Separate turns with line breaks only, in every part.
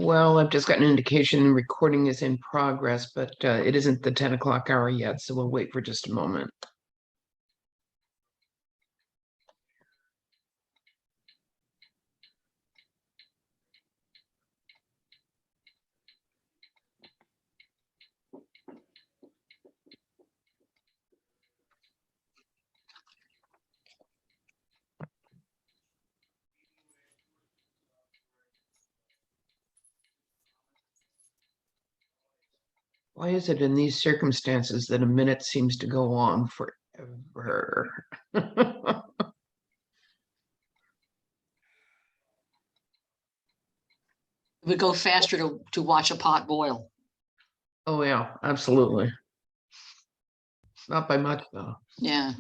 Well, I've just gotten an indication the recording is in progress, but it isn't the 10 o'clock hour yet, so we'll wait for just a moment. Why is it in these circumstances that a minute seems to go on forever?
It would go faster to watch a pot boil.
Oh, yeah, absolutely. Not by much, though.
Yeah.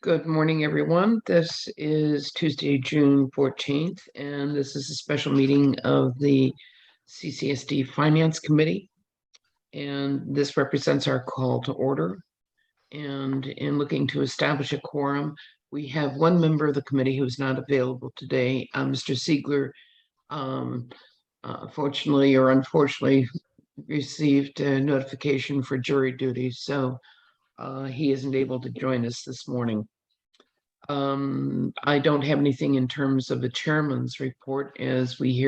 Good morning, everyone. This is Tuesday, June 14th, and this is a special meeting of the CCSD Finance Committee. And this represents our call to order. And in looking to establish a quorum, we have one member of the committee who's not available today, Mr. Siegler. Fortunately or unfortunately, received a notification for jury duty, so he isn't able to join us this morning. I don't have anything in terms of the chairman's report, as we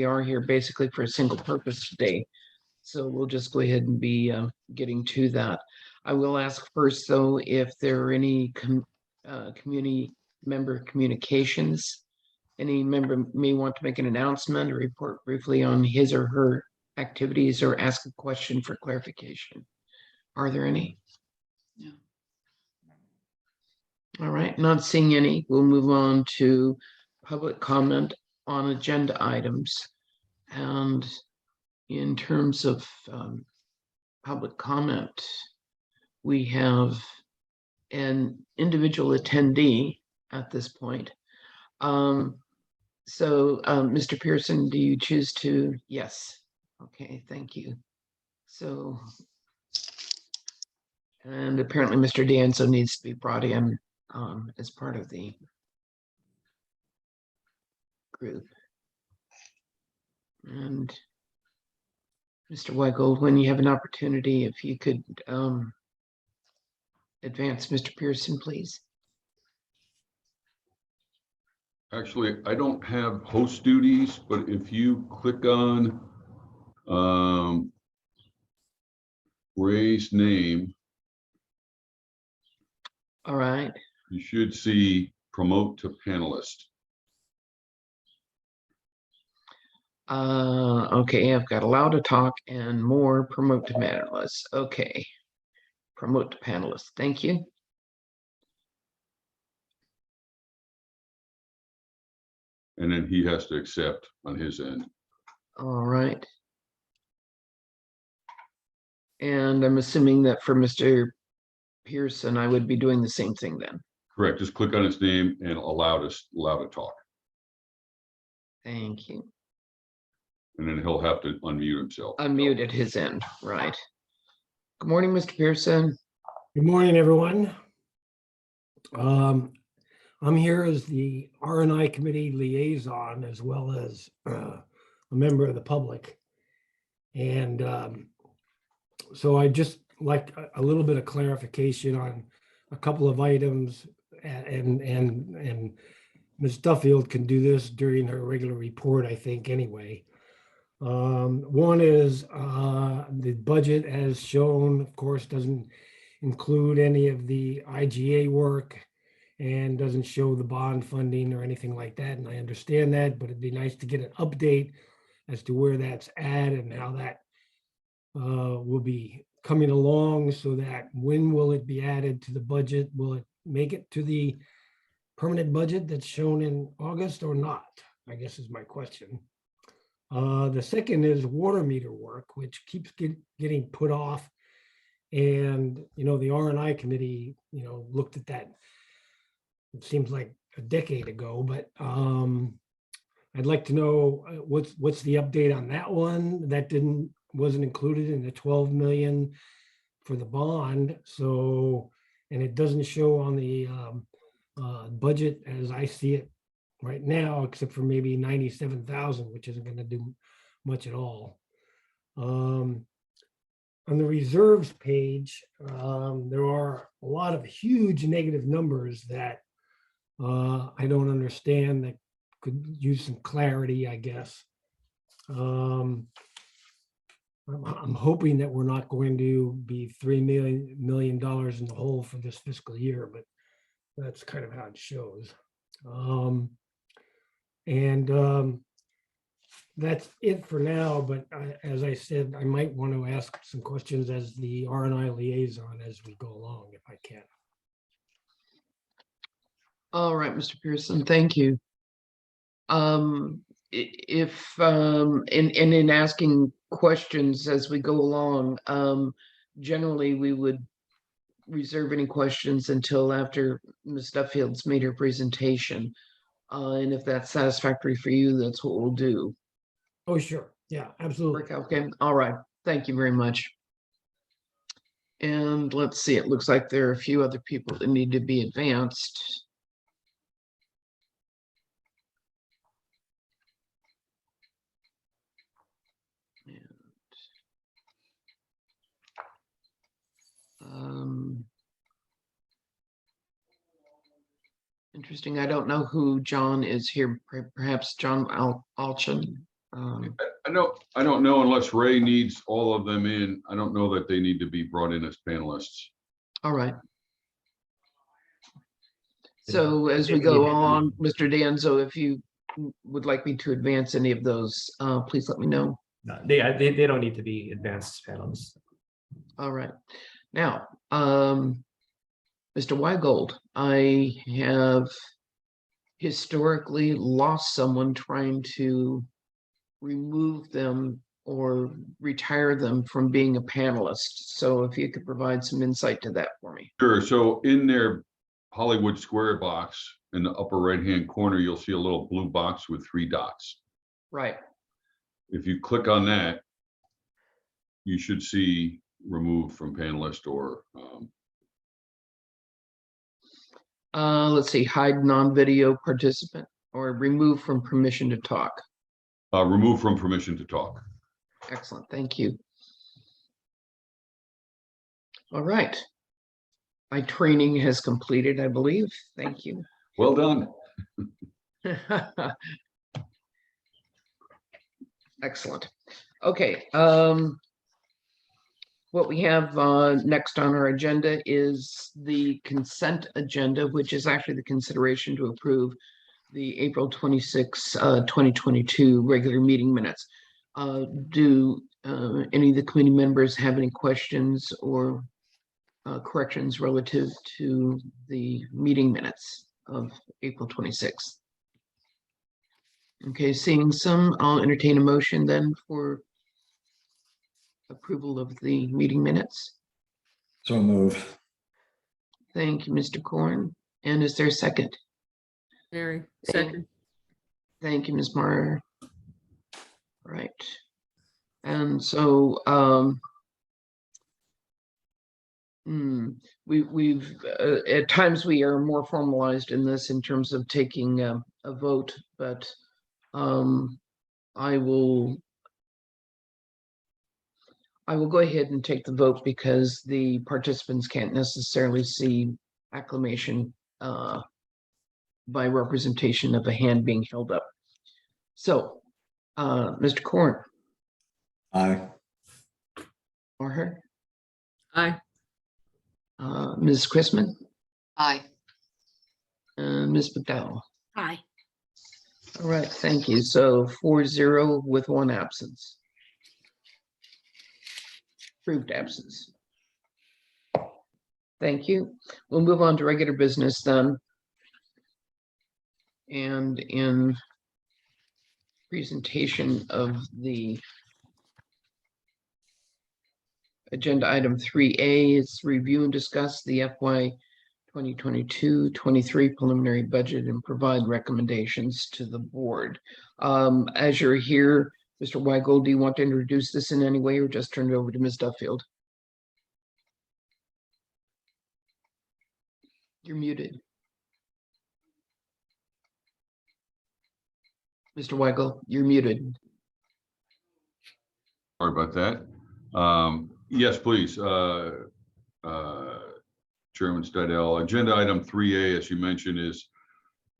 are here basically for a single purpose today. So we'll just go ahead and be getting to that. I will ask first, though, if there are any community member communications. Any member may want to make an announcement or report briefly on his or her activities or ask a question for clarification. Are there any?
Yeah.
All right, not seeing any. We'll move on to public comment on agenda items. And in terms of public comment, we have an individual attendee at this point. Mr. Pearson, do you choose to? Yes. Okay, thank you. So, and apparently Mr. Danzo needs to be brought in as part of the group. And Mr. Weigold, when you have an opportunity, if you could advance Mr. Pearson, please.
Actually, I don't have host duties, but if you click on Ray's name,
All right.
you should see promote to panelist.
Okay, I've got allow to talk and more promote to panelists. Okay. Promote to panelists. Thank you.
And then he has to accept on his end.
All right. And I'm assuming that for Mr. Pearson, I would be doing the same thing then.
Correct. Just click on his name and allow to talk.
Thank you.
And then he'll have to unmute himself.
Unmute at his end, right. Good morning, Mr. Pearson.
Good morning, everyone. I'm here as the R&I committee liaison, as well as a member of the public. And so I just like a little bit of clarification on a couple of items, and Ms. Duffield can do this during her regular report, I think, anyway. One is the budget, as shown, of course, doesn't include any of the IGA work, and doesn't show the bond funding or anything like that. And I understand that, but it'd be nice to get an update as to where that's at and how that will be coming along, so that when will it be added to the budget? Will it make it to the permanent budget that's shown in August or not? I guess is my question. The second is water meter work, which keeps getting put off. And, the R&I committee, looked at that. It seems like a decade ago, but I'd like to know what's the update on that one. That wasn't included in the 12 million for the bond. So, and it doesn't show on the budget as I see it right now, except for maybe 97,000, which isn't going to do much at all. On the reserves page, there are a lot of huge negative numbers that I don't understand, that could use some clarity, I guess. I'm hoping that we're not going to be $3 million in the hole for this fiscal year, but that's kind of how it shows. That's it for now, but as I said, I might want to ask some questions as the R&I liaison as we go along, if I can.
All right, Mr. Pearson, thank you. If in asking questions as we go along, generally we would reserve any questions until after Ms. Duffield's made her presentation. And if that's satisfactory for you, that's what we'll do.
Oh, sure. Yeah, absolutely.
Okay, all right. Thank you very much. And let's see, it looks like there are a few other people that need to be advanced. Interesting. I don't know who John is here. Perhaps John Alchin.
I don't know unless Ray needs all of them in. I don't know that they need to be brought in as panelists.
All right. So as we go on, Mr. Danzo, if you would like me to advance any of those, please let me know.
No, they don't need to be advanced panels.
All right. Now, Mr. Weigold, I have historically lost someone trying to remove them or retire them from being a panelist. So if you could provide some insight to that for me.
Sure. So in their Hollywood Square box in the upper right-hand corner, you'll see a little blue box with 3 dots.
Right.
If you click on that, you should see removed from panelist or
Let's see, hide non-video participant or remove from permission to talk.
remove from permission to talk.
Excellent, thank you. All right. My training has completed, I believe. Thank you.
Well done.
Excellent. Okay. What we have next on our agenda is the consent agenda, which is actually the consideration to approve the April 26, 2022 regular meeting minutes. Do any of the committee members have any questions or corrections relative to the meeting minutes of April 26th? Okay, seeing some, I'll entertain a motion then for approval of the meeting minutes.
So move.
Thank you, Mr. Korn. And is there a second?
Mary, second.
Thank you, Ms. Meyer. Right. And so we've at times we are more formalized in this in terms of taking a vote, but I will go ahead and take the vote because the participants can't necessarily see acclamation by representation of a hand being held up. So, Mr. Korn.
Aye.
Or her.
Aye.
Ms. Chrisman.
Aye.
Ms. McDowell.
Aye.
All right, thank you. So 4-0 with one absence. Approved absence. Thank you. We'll move on to regular business then. And in presentation of the agenda item 3A is review and discuss the FY 2022-23 preliminary budget and provide recommendations to the board. As you're here, Mr. Weigel, do you want to introduce this in any way or just turn it over to Ms. Duffield? You're muted. Mr. Weigel, you're muted.
Sorry about that. Yes, please. Chairman Stidel, agenda item 3A, as you mentioned, is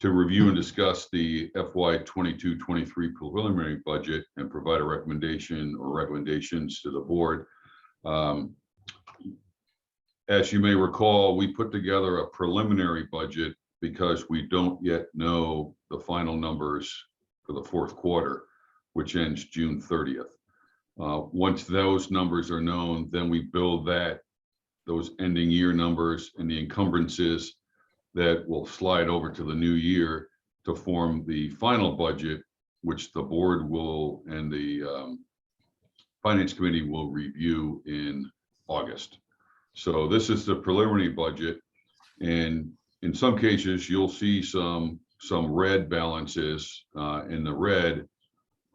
to review and discuss the FY 22-23 preliminary budget and provide a recommendation or recommendations to the board. As you may recall, we put together a preliminary budget because we don't yet know the final numbers for the fourth quarter, which ends June 30th. Once those numbers are known, then we build those ending year numbers and the encumbrances that will slide over to the new year to form the final budget, which the board will and the finance committee will review in August. So this is the preliminary budget, and in some cases you'll see some red balances in the red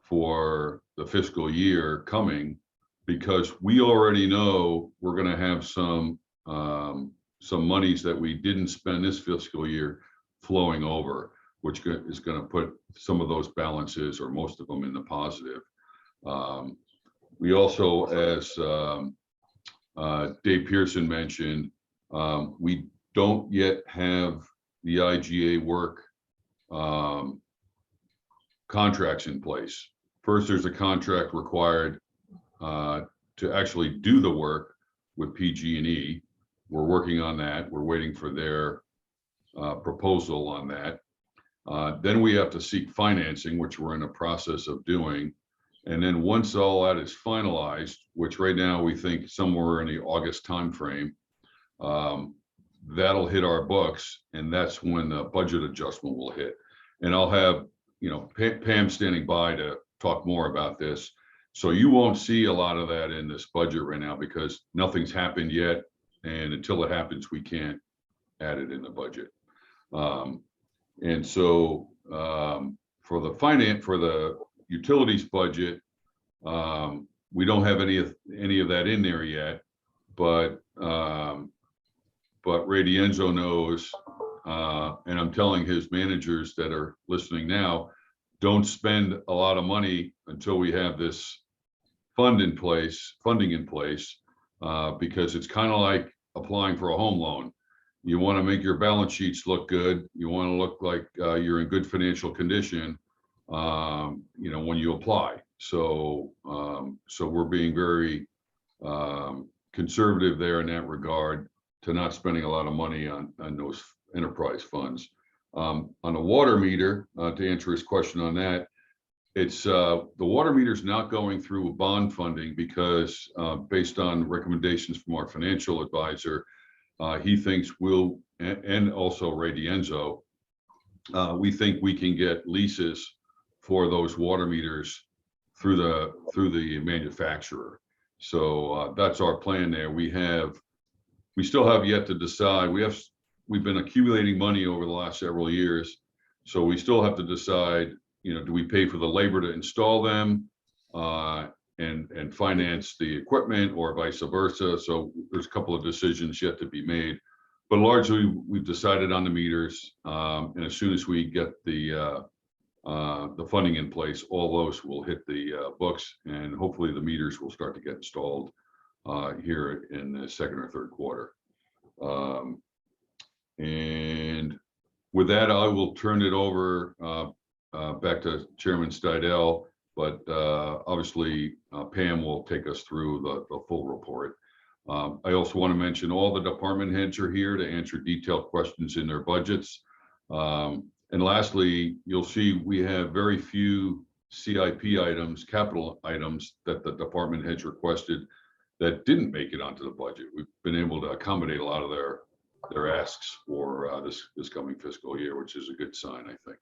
for the fiscal year coming, because we already know we're going to have some monies that we didn't spend this fiscal year flowing over, which is going to put some of those balances or most of them in the positive. We also, as Dave Pearson mentioned, we don't yet have the IGA work contracts in place. First, there's a contract required to actually do the work with PG&E. We're working on that. We're waiting for their proposal on that. Then we have to seek financing, which we're in the process of doing. And then once all that is finalized, which right now we think somewhere in the August timeframe, that'll hit our books, and that's when the budget adjustment will hit. And I'll have, Pam standing by to talk more about this. So you won't see a lot of that in this budget right now because nothing's happened yet. And until it happens, we can't add it in the budget. And so for the utilities budget, we don't have any of that in there yet, but Ray Dienzo knows, and I'm telling his managers that are listening now, don't spend a lot of money until we have this funding in place, because it's kind of like applying for a home loan. You want to make your balance sheets look good. You want to look like you're in good financial condition, when you apply. So we're being very conservative there in that regard, to not spending a lot of money on those enterprise funds. On the water meter, to answer his question on that, it's the water meter is not going through bond funding because based on recommendations from our financial advisor, he thinks we'll, and also Ray Dienzo, we think we can get leases for those water meters through the manufacturer. So that's our plan there. We still have yet to decide. We've been accumulating money over the last several years, so we still have to decide, do we pay for the labor to install them and finance the equipment, or vice versa? So there's a couple of decisions yet to be made, but largely we've decided on the meters. And as soon as we get the funding in place, all those will hit the books, and hopefully the meters will start to get installed here in the second or third quarter. And with that, I will turn it over back to Chairman Stidel, but obviously Pam will take us through the full report. I also want to mention all the department heads are here to answer detailed questions in their budgets. And lastly, you'll see we have very few CIP items, capital items that the department heads requested that didn't make it onto the budget. We've been able to accommodate a lot of their asks for this coming fiscal year, which is a good sign, I think.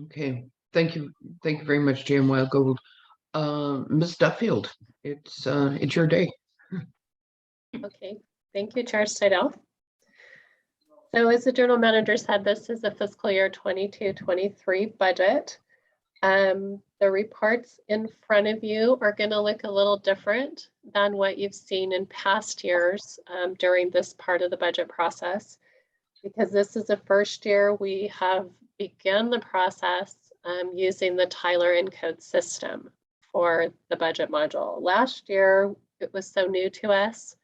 Okay, thank you very much, Jan Wildgold. Ms. Duffield, it's your day.
Okay, thank you, Chair Stidel. So as the Journal Manager said, this is the fiscal year 22-23 budget. The reports in front of you are going to look a little different than what you've seen in past years during this part of the budget process, because this is the first year we have begun the process using the Tyler Encode system for the budget module. Last year, it was so new to us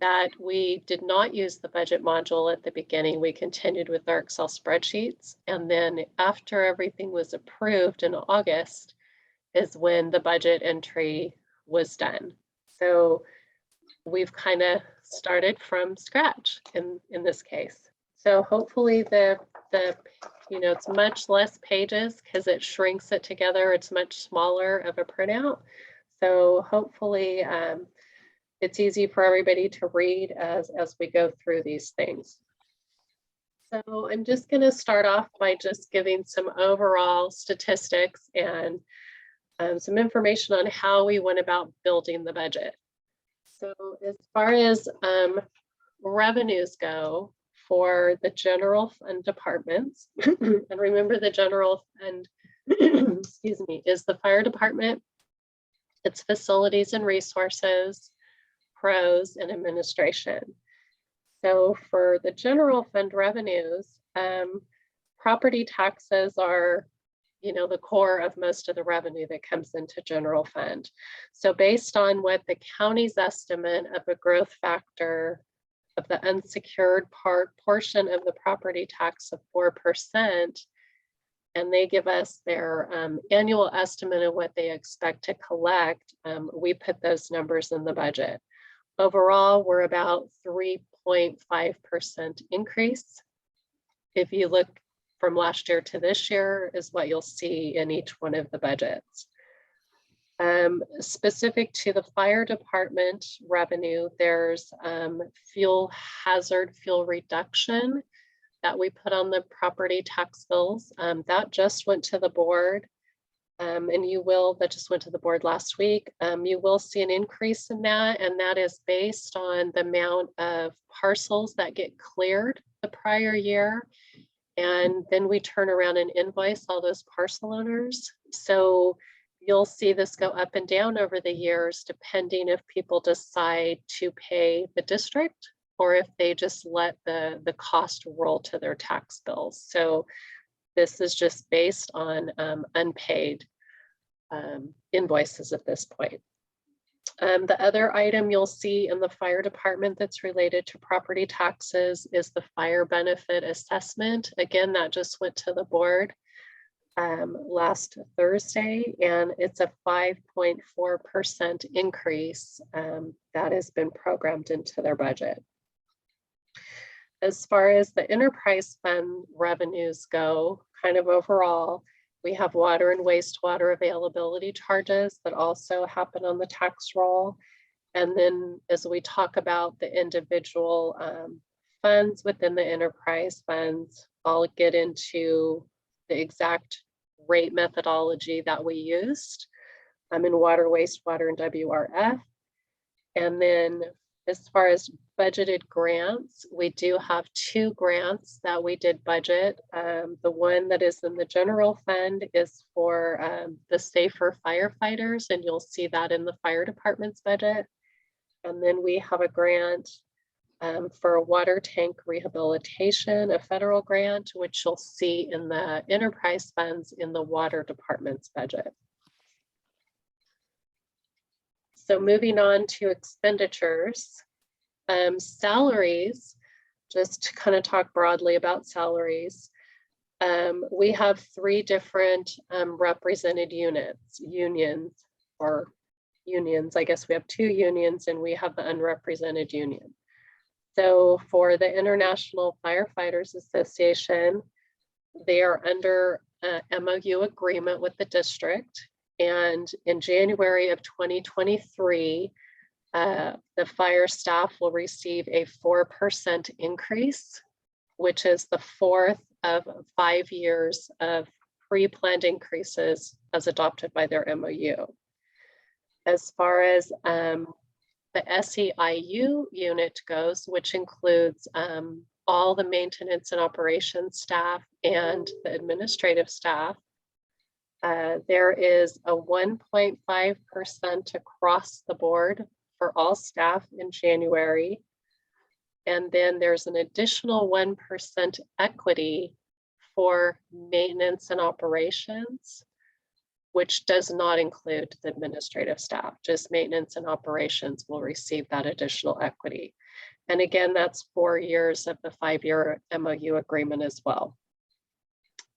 that we did not use the budget module at the beginning. We continued with our Excel spreadsheets. And then after everything was approved in August is when the budget entry was done. So we've kind of started from scratch in this case. So hopefully it's much less pages because it shrinks it together. It's much smaller of a printout. So hopefully it's easy for everybody to read as we go through these things. So I'm just going to start off by just giving some overall statistics and some information on how we went about building the budget. So as far as revenues go for the general fund departments, and remember the general fund, excuse me, is the fire department, its facilities and resources, pros, and administration. So for the general fund revenues, property taxes are, the core of most of the revenue that comes into general fund. So based on what the county's estimate of a growth factor of the unsecured portion of the property tax of 4%, and they give us their annual estimate of what they expect to collect, we put those numbers in the budget. Overall, we're about 3.5% increase. If you look from last year to this year is what you'll see in each one of the budgets. Specific to the fire department revenue, there's fuel hazard fuel reduction that we put on the property tax bills. That just went to the board. That just went to the board last week. You will see an increase in that, and that is based on the amount of parcels that get cleared the prior year. And then we turn around and invoice all those parcel owners. So you'll see this go up and down over the years, depending if people decide to pay the district or if they just let the cost roll to their tax bills. So this is just based on unpaid invoices at this point. The other item you'll see in the fire department that's related to property taxes is the fire benefit assessment. Again, that just went to the board last Thursday, and it's a 5.4% increase that has been programmed into their budget. As far as the enterprise fund revenues go, kind of overall, we have water and wastewater availability charges that also happen on the tax roll. And then as we talk about the individual funds within the enterprise funds, I'll get into the exact rate methodology that we used in water, wastewater, and WRF. And then as far as budgeted grants, we do have 2 grants that we did budget. The one that is in the general fund is for the safer firefighters, and you'll see that in the fire department's budget. And then we have a grant for a water tank rehabilitation, a federal grant, which you'll see in the enterprise funds in the water department's budget. So moving on to expenditures, salaries, just to kind of talk broadly about salaries. We have 3 different represented unions. I guess we have 2 unions and we have the unrepresented union. So for the International Firefighters Association, they are under a MOU agreement with the district. And in January of 2023, the fire staff will receive a 4% increase, which is the fourth of 5 years of pre-planned increases as adopted by their MOU. As far as the SEIU unit goes, which includes all the maintenance and operations staff and the administrative staff, there is a 1.5% across the board for all staff in January. And then there's an additional 1% equity for maintenance and operations, which does not include the administrative staff. Just maintenance and operations will receive that additional equity. And again, that's 4 years of the 5-year MOU agreement as well.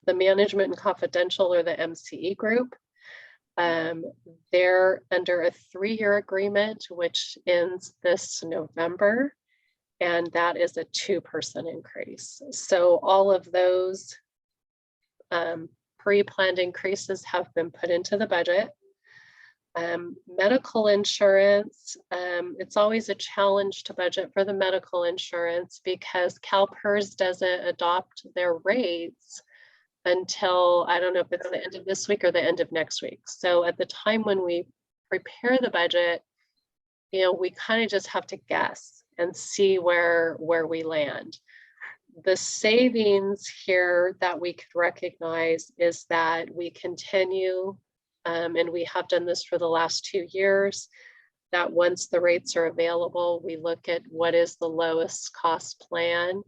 The management and confidential, or the MCE group, they're under a 3-year agreement, which ends this November, and that is a 2% increase. So all of those pre-planned increases have been put into the budget. Medical insurance, it's always a challenge to budget for the medical insurance because CalPERS doesn't adopt their rates until, I don't know if it's the end of this week or the end of next week. So at the time when we prepare the budget, you know, we kind of just have to guess and see where we land. The savings here that we could recognize is that we continue, and we have done this for the last 2 years, that once the rates are available, we look at what is the lowest cost plan.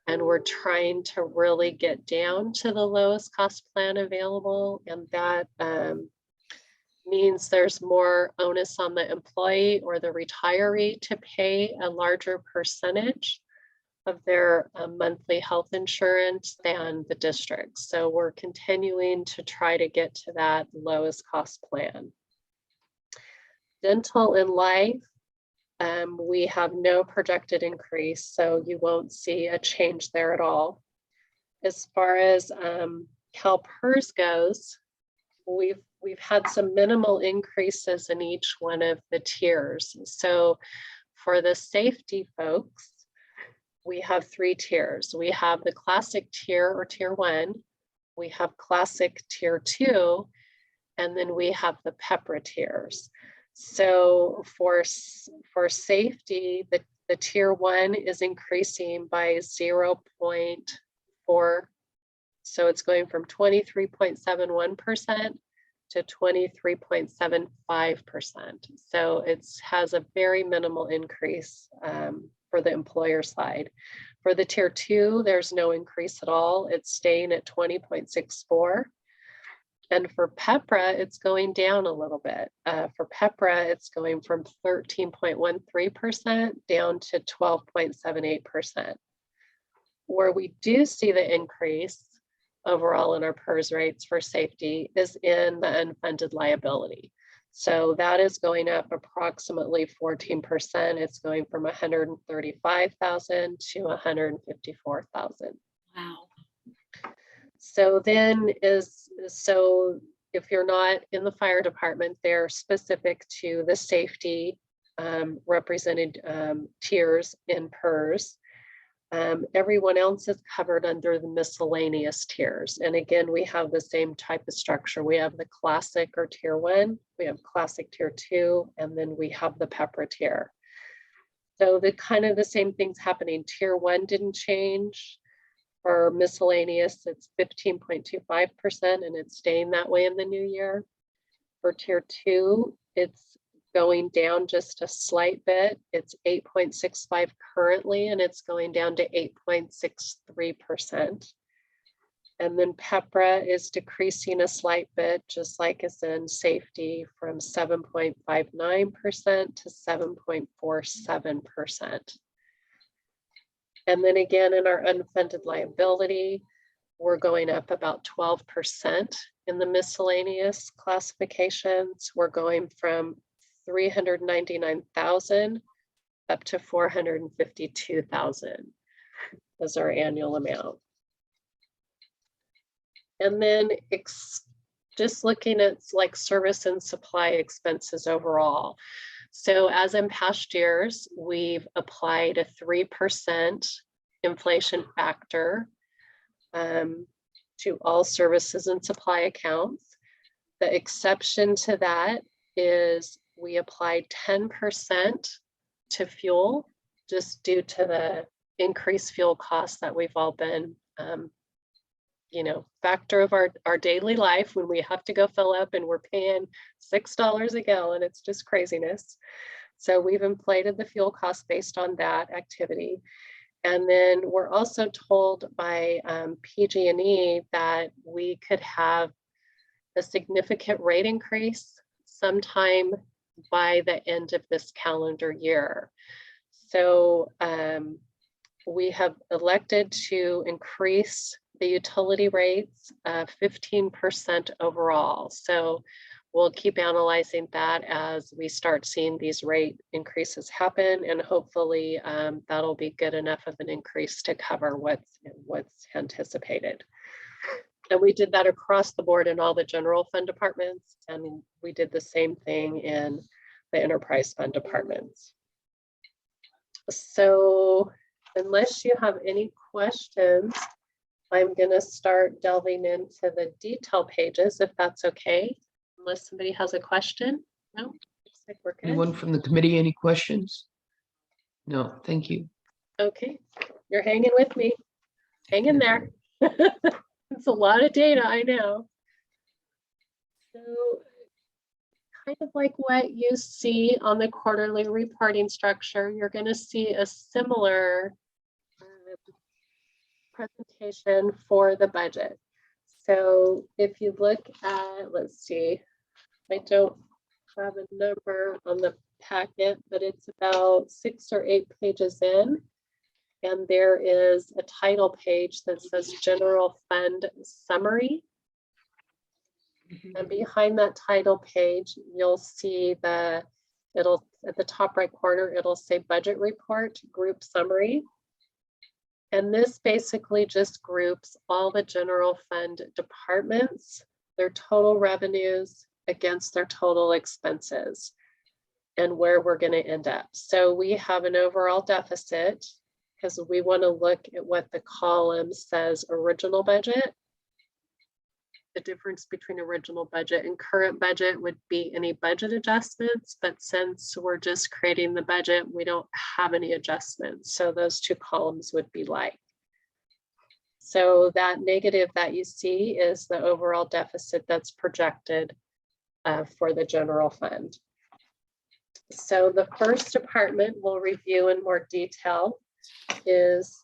And we're trying to really get down to the lowest cost plan available. And that means there's more onus on the employee or the retiree to pay a larger percentage of their monthly health insurance than the district. So we're continuing to try to get to that lowest cost plan. Dental and life, we have no projected increase, so you won't see a change there at all. As far as CalPERS goes, we've had some minimal increases in each one of the tiers. So for the safety folks, we have 3 tiers. We have the classic tier or tier 1, we have classic tier 2, and then we have the PEPRA tiers. So for safety, the tier 1 is increasing by 0.4. So it's going from 23.71% to 23.75%. So it has a very minimal increase for the employer side. For the tier 2, there's no increase at all. It's staying at 20.64. And for PEPRA, it's going down a little bit. For PEPRA, it's going from 13.13% down to 12.78%. Where we do see the increase overall in our PERS rates for safety is in the unfunded liability. So that is going up approximately 14%. It's going from 135,000 to 154,000.
Wow.
So then so if you're not in the fire department, they're specific to the safety represented tiers in PERS. Everyone else is covered under the miscellaneous tiers. And again, we have the same type of structure. We have the classic or tier 1, we have classic tier 2, and then we have the PEPRA tier. So the kind of the same things happening. Tier 1 didn't change. For miscellaneous, it's 15.25%, and it's staying that way in the new year. For tier 2, it's going down just a slight bit. It's 8.65 currently, and it's going down to 8.63%. And then PEPRA is decreasing a slight bit, just like it's in safety, from 7.59% to 7.47%. And then again, in our unfunded liability, we're going up about 12% in the miscellaneous classifications. We're going from 399,000 up to 452,000 as our annual amount. And then just looking at like service and supply expenses overall. So as in past years, we've applied a 3% inflation factor to all services and supply accounts. The exception to that is we applied 10% to fuel, just due to the increased fuel costs that we've all been, factor of our daily life when we have to go fill up and we're paying $6 a gallon. It's just craziness. So we've inflated the fuel cost based on that activity. And then we're also told by PG&E that we could have a significant rate increase sometime by the end of this calendar year. So we have elected to increase the utility rates 15% overall. So we'll keep analyzing that as we start seeing these rate increases happen, and hopefully that'll be good enough of an increase to cover what's anticipated. And we did that across the board in all the general fund departments, and we did the same thing in the enterprise fund departments. So unless you have any questions, I'm going to start delving into the detail pages, if that's okay, unless somebody has a question. No, looks like we're good.
Anyone from the committee, any questions? No, thank you.
Okay, you're hanging with me. Hang in there. It's a lot of data, I know. So kind of like what you see on the quarterly reporting structure, you're going to see a similar presentation for the budget. So if you look at, let's see, I don't have a number on the packet, but it's about 6 or 8 pages in. And there is a title page that says General Fund Summary. And behind that title page, you'll see it'll at the top right corner, it'll say Budget Report Group Summary. And this basically just groups all the general fund departments, their total revenues against their total expenses, and where we're going to end up. So we have an overall deficit because we want to look at what the column says original budget. The difference between original budget and current budget would be any budget adjustments, but since we're just creating the budget, we don't have any adjustments. So those two columns would be like. So that negative that you see is the overall deficit that's projected for the general fund. So the first department we'll review in more detail is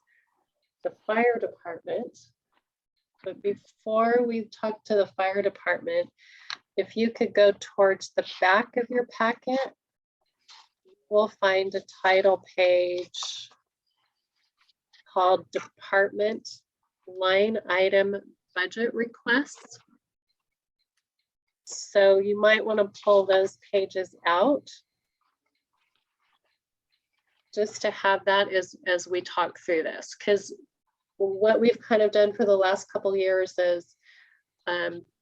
the fire department. But before we talk to the fire department, if you could go towards the back of your packet, we'll find a title page called Department Line Item Budget Requests. So you might want to pull those pages out just to have that as we talk through this, because what we've kind of done for the last couple of years is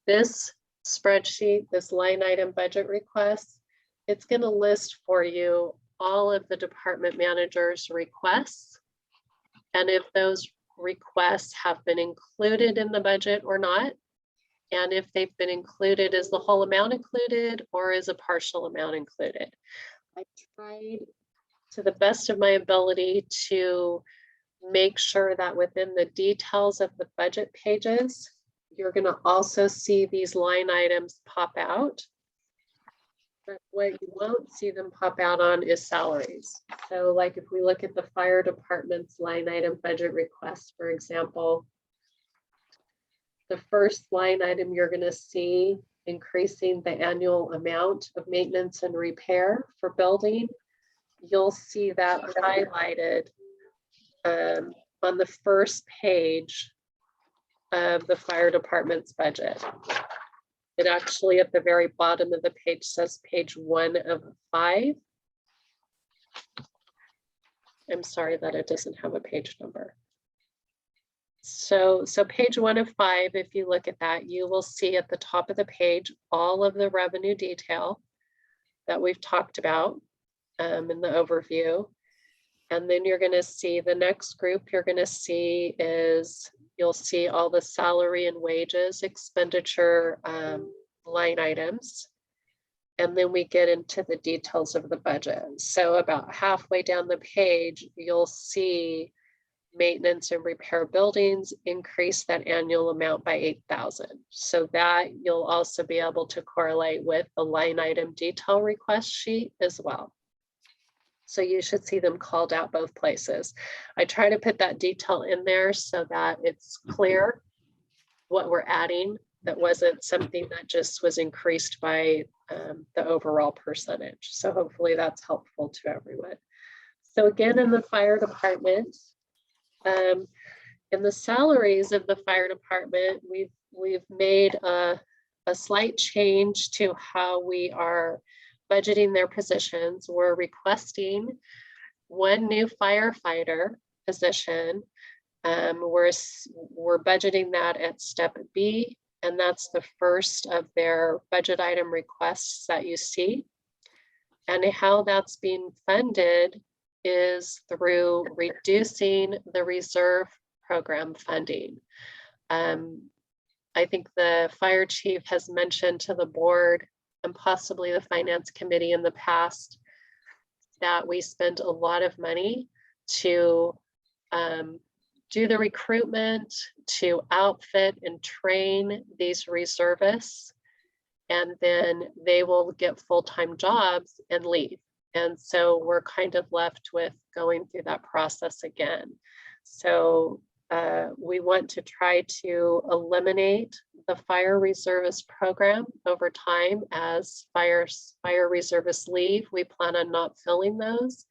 this spreadsheet, this line item budget request, it's going to list for you all of the department managers' requests, and if those requests have been included in the budget or not, and if they've been included, is the whole amount included or is a partial amount included? I tried to the best of my ability to make sure that within the details of the budget pages, you're going to also see these line items pop out. But what you won't see them pop out on is salaries. So like if we look at the fire department's line item budget request, for example, the first line item you're going to see increasing the annual amount of maintenance and repair for building. You'll see that highlighted on the first page of the fire department's budget. It actually at the very bottom of the page says page 1 of 5. I'm sorry that it doesn't have a page number. So page 1 of 5, if you look at that, you will see at the top of the page all of the revenue detail that we've talked about in the overview. And then you're going to see the next group you're going to see is you'll see all the salary and wages expenditure line items. And then we get into the details of the budget. So about halfway down the page, you'll see maintenance and repair buildings increase that annual amount by 8,000. So that you'll also be able to correlate with the line item detail request sheet as well. So you should see them called out both places. I try to put that detail in there so that it's clear what we're adding. That wasn't something that just was increased by the overall percentage. So hopefully that's helpful to everyone. So again, in the fire department, in the salaries of the fire department, we've made a slight change to how we are budgeting their positions. We're requesting one new firefighter position. We're budgeting that at step B, and that's the first of their budget item requests that you see. And how that's being funded is through reducing the reserve program funding. I think the fire chief has mentioned to the board and possibly the finance committee in the past that we spend a lot of money to do the recruitment, to outfit and train these reservists, and then they will get full-time jobs and leave. And so we're kind of left with going through that process again. So we want to try to eliminate the fire reservist program over time. As fire reservists leave, we plan on not filling those.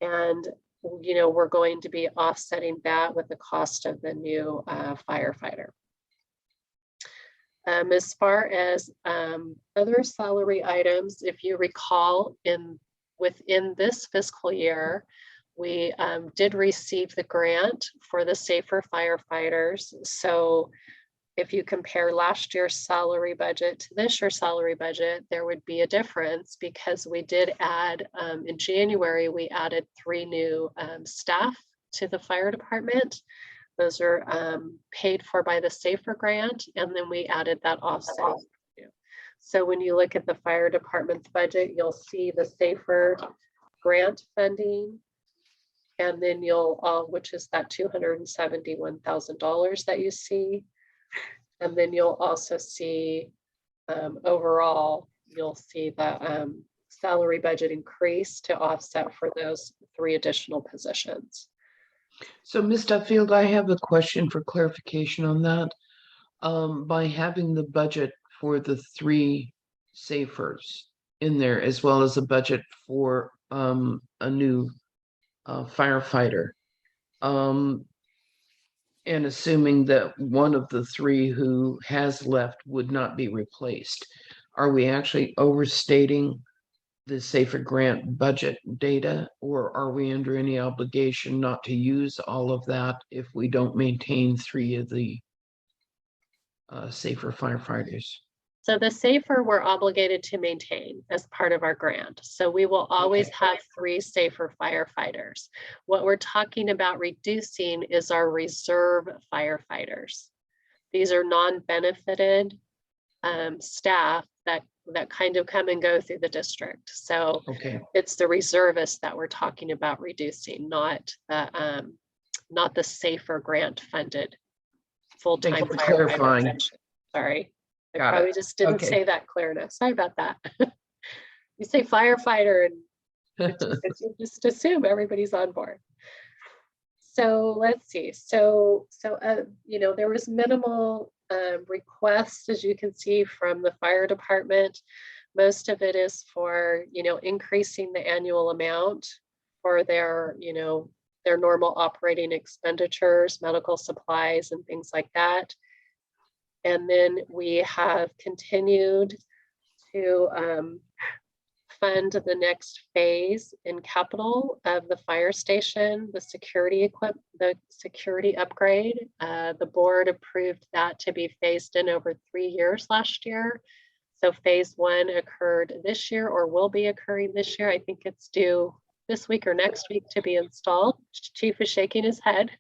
And we're going to be offsetting that with the cost of the new firefighter. As far as other salary items, if you recall, within this fiscal year, we did receive the grant for the Safer Firefighters. So if you compare last year's salary budget to this year's salary budget, there would be a difference because we did add, in January, we added 3 new staff to the fire department. Those are paid for by the Safer grant, and then we added that offset. So when you look at the fire department's budget, you'll see the Safer grant funding, and then which is that $271,000 that you see. And then you'll also see overall, you'll see the salary budget increase to offset for those 3 additional positions.
So Ms. Duffield, I have a question for clarification on that. By having the budget for the 3 safers in there, as well as a budget for a new firefighter, and assuming that one of the 3 who has left would not be replaced, are we actually overstating the Safer grant budget data, or are we under any obligation not to use all of that if we don't maintain 3 of the Safer firefighters?
So the Safer we're obligated to maintain as part of our grant. So we will always have 3 Safer firefighters. What we're talking about reducing is our reserve firefighters. These are non-benefited staff that kind of come and go through the district. So it's the reservists that we're talking about reducing, not the Safer grant funded full-time
Thank you for
firefighter
clarifying.
position. Sorry. I
Got
probably
it.
just didn't say that clear enough. Sorry about that. You say firefighter and you just assume everybody's on board. So let's see. So there was minimal requests, as you can see, from the fire department. Most of it is for, increasing the annual amount for their normal operating expenditures, medical supplies and things like that. And then we have continued to fund the next phase in capital of the fire station, the security upgrade. The board approved that to be phased in over 3 years last year. So phase 1 occurred this year or will be occurring this year. I think it's due this week or next week to be installed. Chief is shaking his head.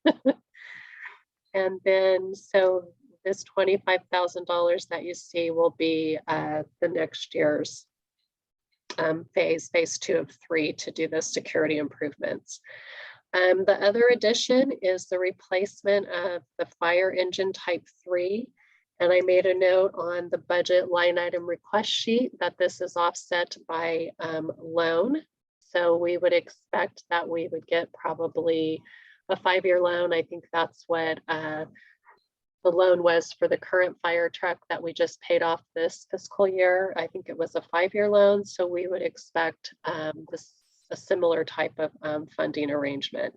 And then, so this $25,000 that you see will be the next year's phase 2 of 3 to do the security improvements. The other addition is the replacement of the fire engine type 3. And I made a note on the budget line item request sheet that this is offset by loan. So we would expect that we would get probably a 5-year loan. I think that's what the loan was for the current fire truck that we just paid off this fiscal year. I think it was a 5-year loan. So we would expect a similar type of funding arrangement.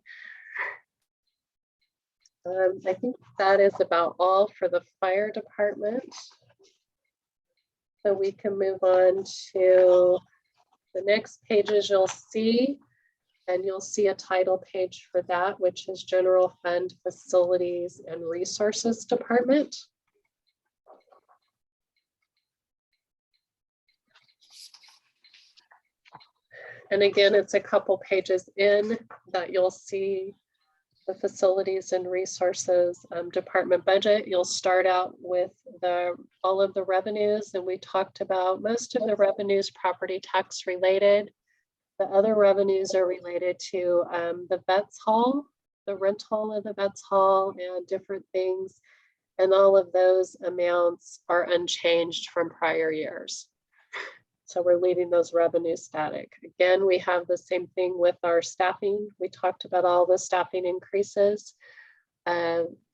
I think that is about all for the fire department. So we can move on to the next pages you'll see, and you'll see a title page for that, which is General Fund Facilities and Resources Department. And again, it's a couple pages in that you'll see the Facilities and Resources Department budget. You'll start out with all of the revenues, and we talked about most of the revenues property tax related. The other revenues are related to the Vets Hall, the rental of the Vets Hall, and different things. And all of those amounts are unchanged from prior years. So we're leaving those revenues static. Again, we have the same thing with our staffing. We talked about all the staffing increases.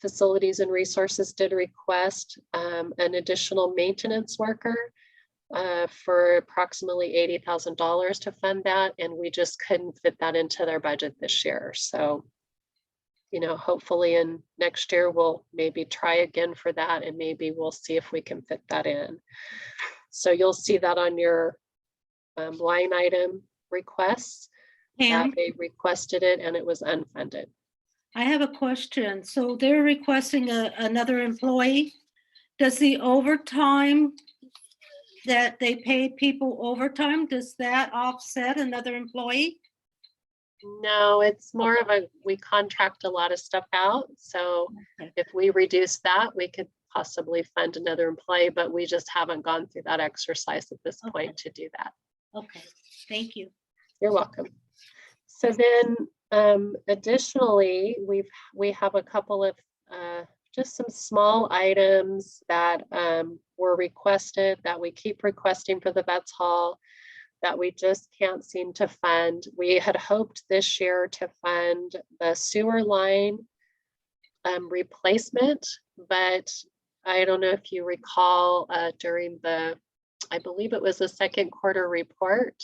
Facilities and Resources did request an additional maintenance worker for approximately $80,000 to fund that. And we just couldn't fit that into their budget this year. So, you know, hopefully in next year, we'll maybe try again for that, and maybe we'll see if we can fit that in. So you'll see that on your line item requests.
Pam,
They requested it and it was unfunded.
I have a question. So they're requesting another employee. Does the overtime that they pay people overtime, does that offset another employee?
No, it's more of we contract a lot of stuff out. So
Okay.
if we reduce that, we could possibly fund another employee, but we just haven't gone through that exercise at this point to do that.
Okay, thank you.
You're welcome. So then additionally, we have a couple of just some small items that were requested that we keep requesting for the Vets Hall that we just can't seem to fund. We had hoped this year to fund the sewer line replacement, but I don't know if you recall during I believe it was the second quarter report,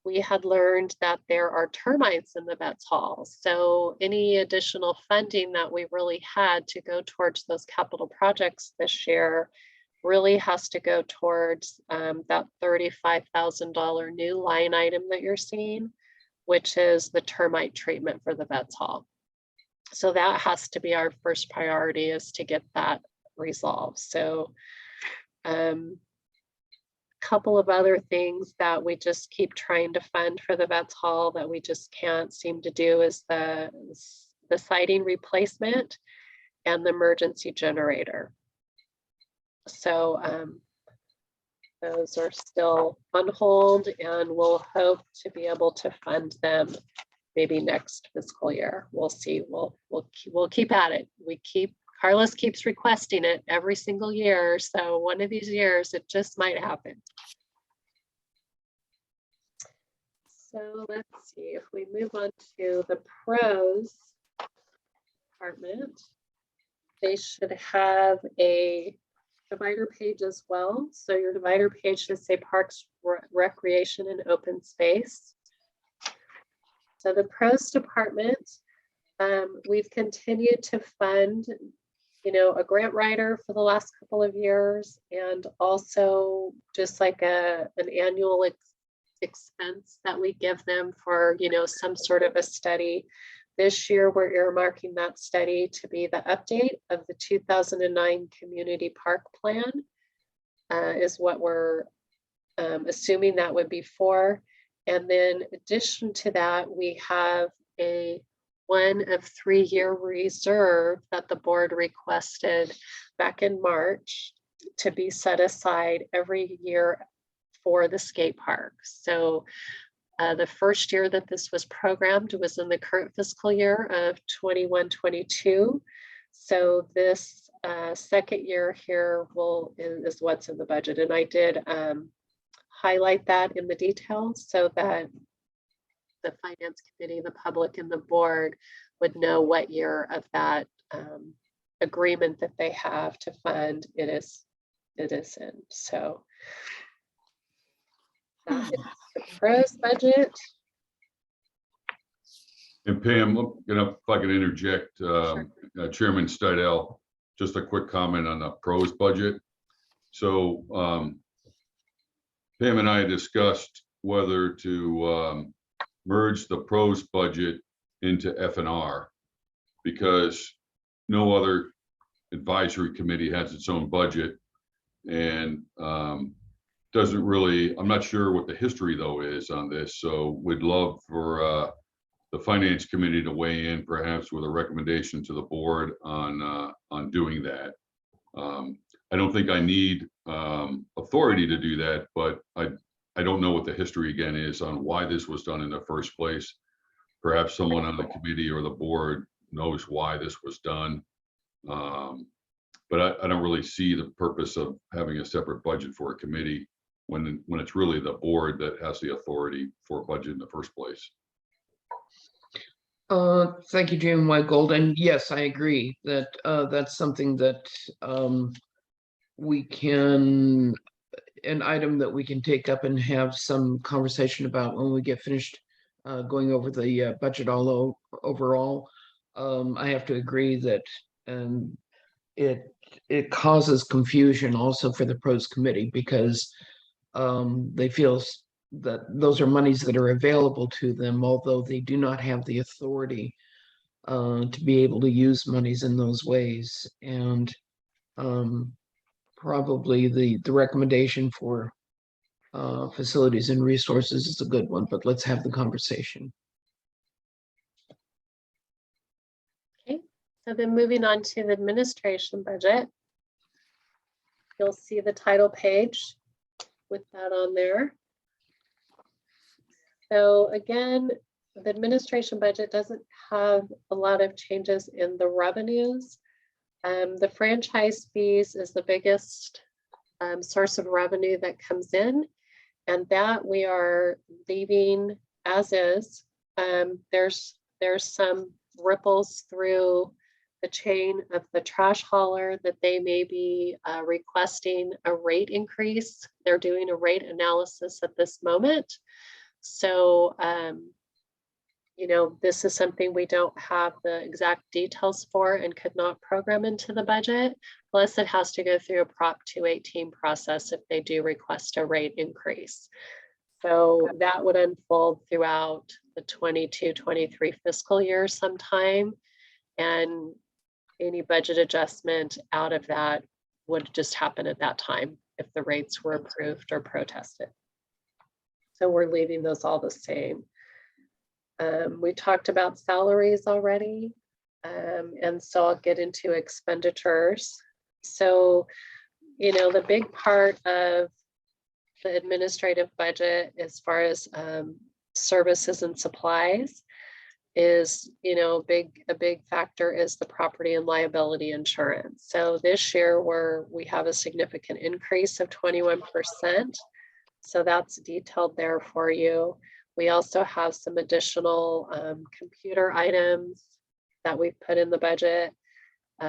we had learned that there are termites in the Vets Hall. So any additional funding that we really had to go towards those capital projects this year really has to go towards that $35,000 new line item that you're seeing, which is the termite treatment for the Vets Hall. So that has to be our first priority, is to get that resolved. So couple of other things that we just keep trying to fund for the Vets Hall that we just can't seem to do is the siding replacement and the emergency generator. So those are still on hold, and we'll hope to be able to fund them maybe next fiscal year. We'll see. We'll keep at it. Carlos keeps requesting it every single year. So one of these years, it just might happen. So let's see if we move on to the pros department. They should have a divider page as well. So your divider page should say Parks, Recreation, and Open Space. So the pros department, we've continued to fund, a grant writer for the last couple of years, and also just like an annual expense that we give them for, some sort of a study. This year, we're earmarking that study to be the update of the 2009 Community Park Plan, is what we're assuming that would be for. And then in addition to that, we have a 1 of 3 year reserve that the board requested back in March to be set aside every year for the skate park. So the first year that this was programmed was in the current fiscal year of 21-22. So this second year here is what's in the budget. And I did highlight that in the details so that the finance committee, the public, and the board would know what year of that agreement that they have to fund it is in. So that is the pros budget.
And Pam, if I could interject,
Sure.
Chairman Stidel, just a quick comment on the pros budget. So Pam and I discussed whether to merge the pros budget into F&R, because no other advisory committee has its own budget, and doesn't really, I'm not sure what the history though is on this, so we'd love for the finance committee to weigh in perhaps with a recommendation to the board on doing that. I don't think I need authority to do that, but I don't know what the history again is on why this was done in the first place. Perhaps someone on the committee or the board knows why this was done. But I don't really see the purpose of having a separate budget for a committee when it's really the board that has the authority for a budget in the first place.
Thank you, Jim Whitegold. And yes, I agree that that's something that we can, an item that we can take up and have some conversation about when we get finished going over the budget overall. I have to agree that it causes confusion also for the pros committee, because they feel that those are monies that are available to them, although they do not have the authority to be able to use monies in those ways. And probably the recommendation for facilities and resources is a good one, but let's have the conversation.
Okay, so then moving on to the administration budget. You'll see the title page with that on there. So again, the administration budget doesn't have a lot of changes in the revenues. The franchise fees is the biggest source of revenue that comes in, and that we are leaving as is. There's some ripples through the chain of the trash hauler that they may be requesting a rate increase. They're doing a rate analysis at this moment. So, this is something we don't have the exact details for and could not program into the budget. Plus, it has to go through a Prop 218 process if they do request a rate increase. So that would unfold throughout the 22-23 fiscal year sometime. And any budget adjustment out of that would just happen at that time if the rates were approved or protested. So we're leaving those all the same. We talked about salaries already, and so I'll get into expenditures. So, the big part of the administrative budget as far as services and supplies is, a big factor is the property and liability insurance. So this year we have a significant increase of 21%. So that's detailed there for you. We also have some additional computer items that we've put in the budget.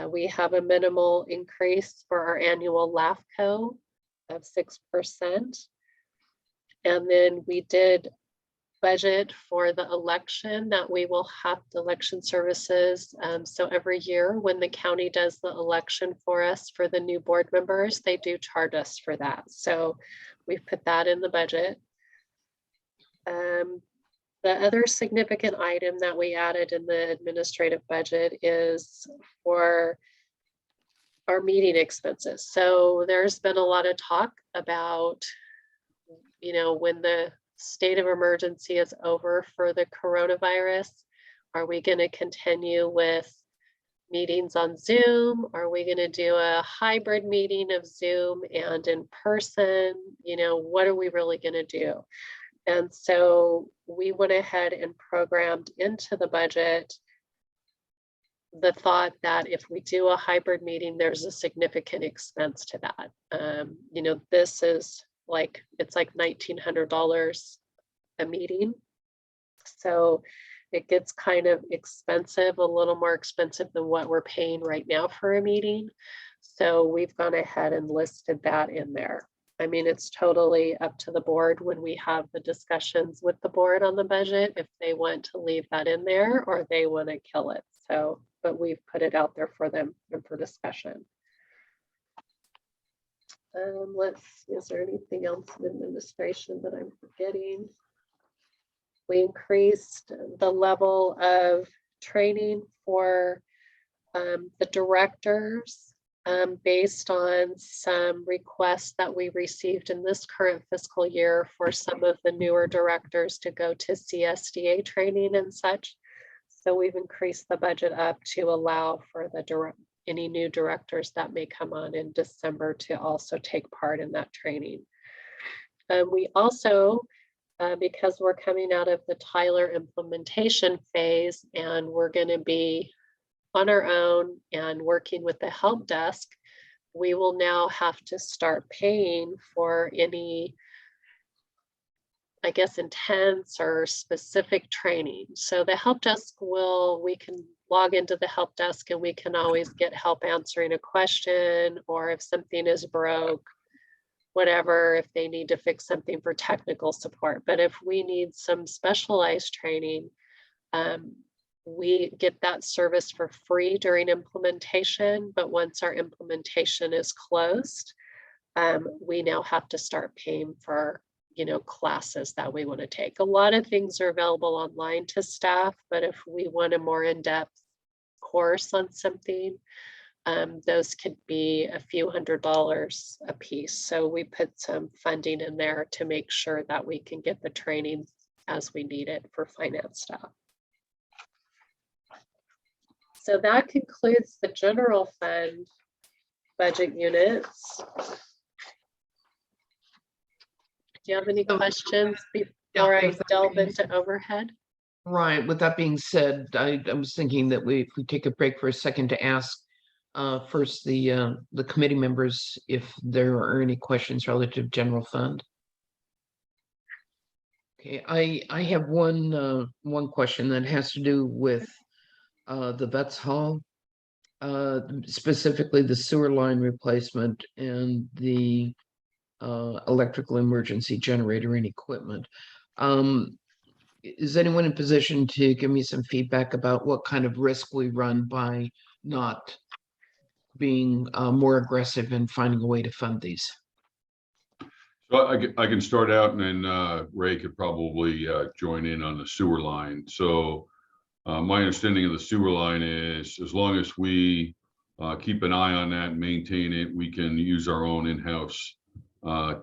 We have a minimal increase for our annual LAFCO of 6%. And then we did budget for the election that we will have the election services. So every year when the county does the election for us for the new board members, they do charge us for that. So we've put that in the budget. The other significant item that we added in the administrative budget is for our meeting expenses. So there's been a lot of talk about, you know, when the state of emergency is over for the coronavirus, are we going to continue with meetings on Zoom? Are we going to do a hybrid meeting of Zoom and in person? You know, what are we really going to do? And so we went ahead and programmed into the budget the thought that if we do a hybrid meeting, there's a significant expense to that. You know, this is like, it's like $1,900 a meeting. So it gets kind of expensive, a little more expensive than what we're paying right now for a meeting. So we've gone ahead and listed that in there. I mean, it's totally up to the board when we have the discussions with the board on the budget, if they want to leave that in there or they want to kill it. So, but we've put it out there for them and for discussion. Let's see, is there anything else in administration that I'm forgetting? We increased the level of training for the directors based on some requests that we received in this current fiscal year for some of the newer directors to go to CSDA training and such. So we've increased the budget up to allow for the any new directors that may come on in December to also take part in that training. We also, because we're coming out of the Tyler implementation phase and we're going to be on our own and working with the help desk, we will now have to start paying for any, I guess, intense or specific training. So the help desk we can log into the help desk and we can always get help answering a question, or if something is broke, whatever, if they need to fix something for technical support. But if we need some specialized training, we get that service for free during implementation. But once our implementation is closed, we now have to start paying for, you know, classes that we want to take. A lot of things are available online to staff, but if we want a more in-depth course on something, those could be a few $100s a piece. So we put some funding in there to make sure that we can get the training as we need it for finance staff. So that concludes the general fund budget units. Do you have any questions before I delve into overhead?
Right. With that being said, I was thinking that if we take a break for a second to ask first the committee members if there are any questions relative to general fund. Okay, I have one question that has to do with the Vets Hall, specifically the sewer line replacement and the electrical emergency generator and equipment. Is anyone in position to give me some feedback about what kind of risk we run by not being more aggressive in finding a way to fund these?
So I can start out, and then Ray could probably join in on the sewer line. So my understanding of the sewer line is, as long as we keep an eye on that and maintain it, we can use our own in-house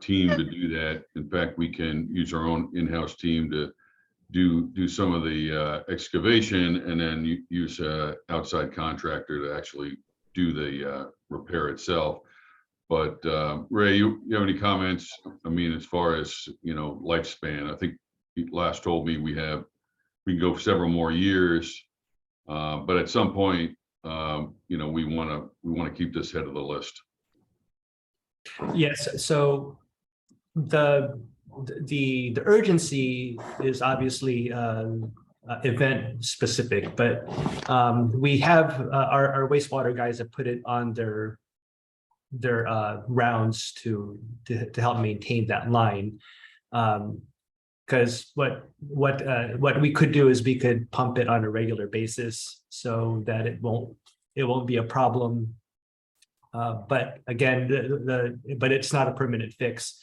team to do that. In fact, we can use our own in-house team to do some of the excavation, and then use an outside contractor to actually do the repair itself. But Ray, you have any comments? I mean, as far as, you know, lifespan, I think you last told me we can go for several more years, but at some point, you know, we want to keep this head of the list.
Yes, so the urgency is obviously event specific, but we have our wastewater guys have put it on their rounds to help maintain that line. Because what we could do is we could pump it on a regular basis so that it won't be a problem. But again, but it's not a permanent fix.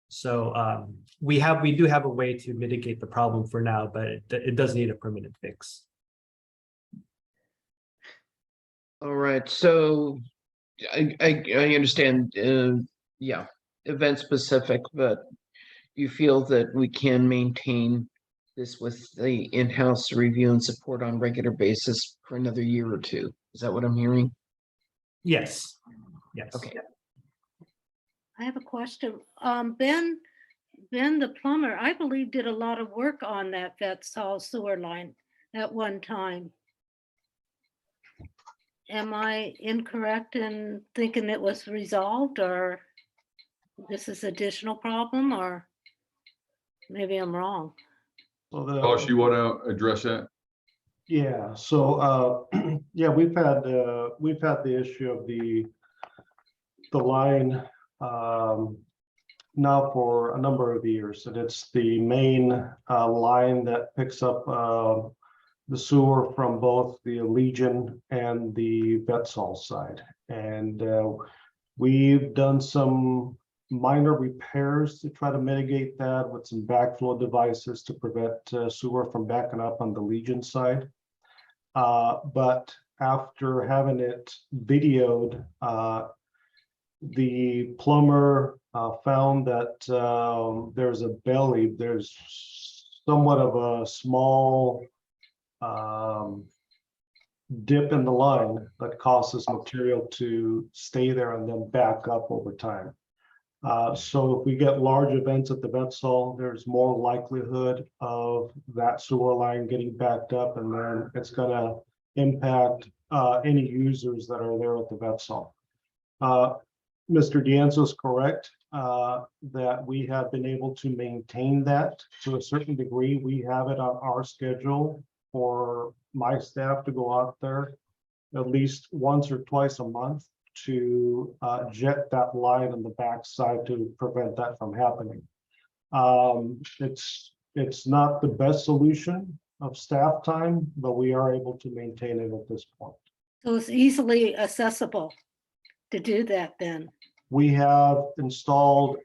So we do have a way to mitigate the problem for now, but it does need a permanent fix.
All right, so I understand, yeah, event specific, but you feel that we can maintain this with the in-house review and support on regular basis for another year or two? Is that what I'm hearing?
Yes, yes.
Okay.
I have a question. Ben, the plumber, I believe, did a lot of work on that Vetsol sewer line at one time. Am I incorrect in thinking it was resolved, or this is additional problem, or maybe I'm wrong?
So
Josh, you want to address that?
yeah, so, yeah, we've had the issue of the line, now for a number of years, and it's the main, line that picks up, the sewer from both the Legion and the Vetsol side. And, we've done some minor repairs to try to mitigate that with some backflow devices to prevent sewer from backing up on the Legion side. But after having it videoed, the plumber found that there's a belly, there's somewhat of a small dip in the line that causes material to stay there and then back up over time. So if we get large events at the Vetsol, there's more likelihood of that sewer line getting backed up, and then it's gonna impact any users that are there at the Vetsol. Mr. Dianzo is correct that we have been able to maintain that to a certain degree. We have it on our schedule for my staff to go out there at least once or twice a month to jet that line on the backside to prevent that from happening. It's not the best solution of staff time, but we are able to maintain it at this point.
So it's easily accessible to do that then.
We have installed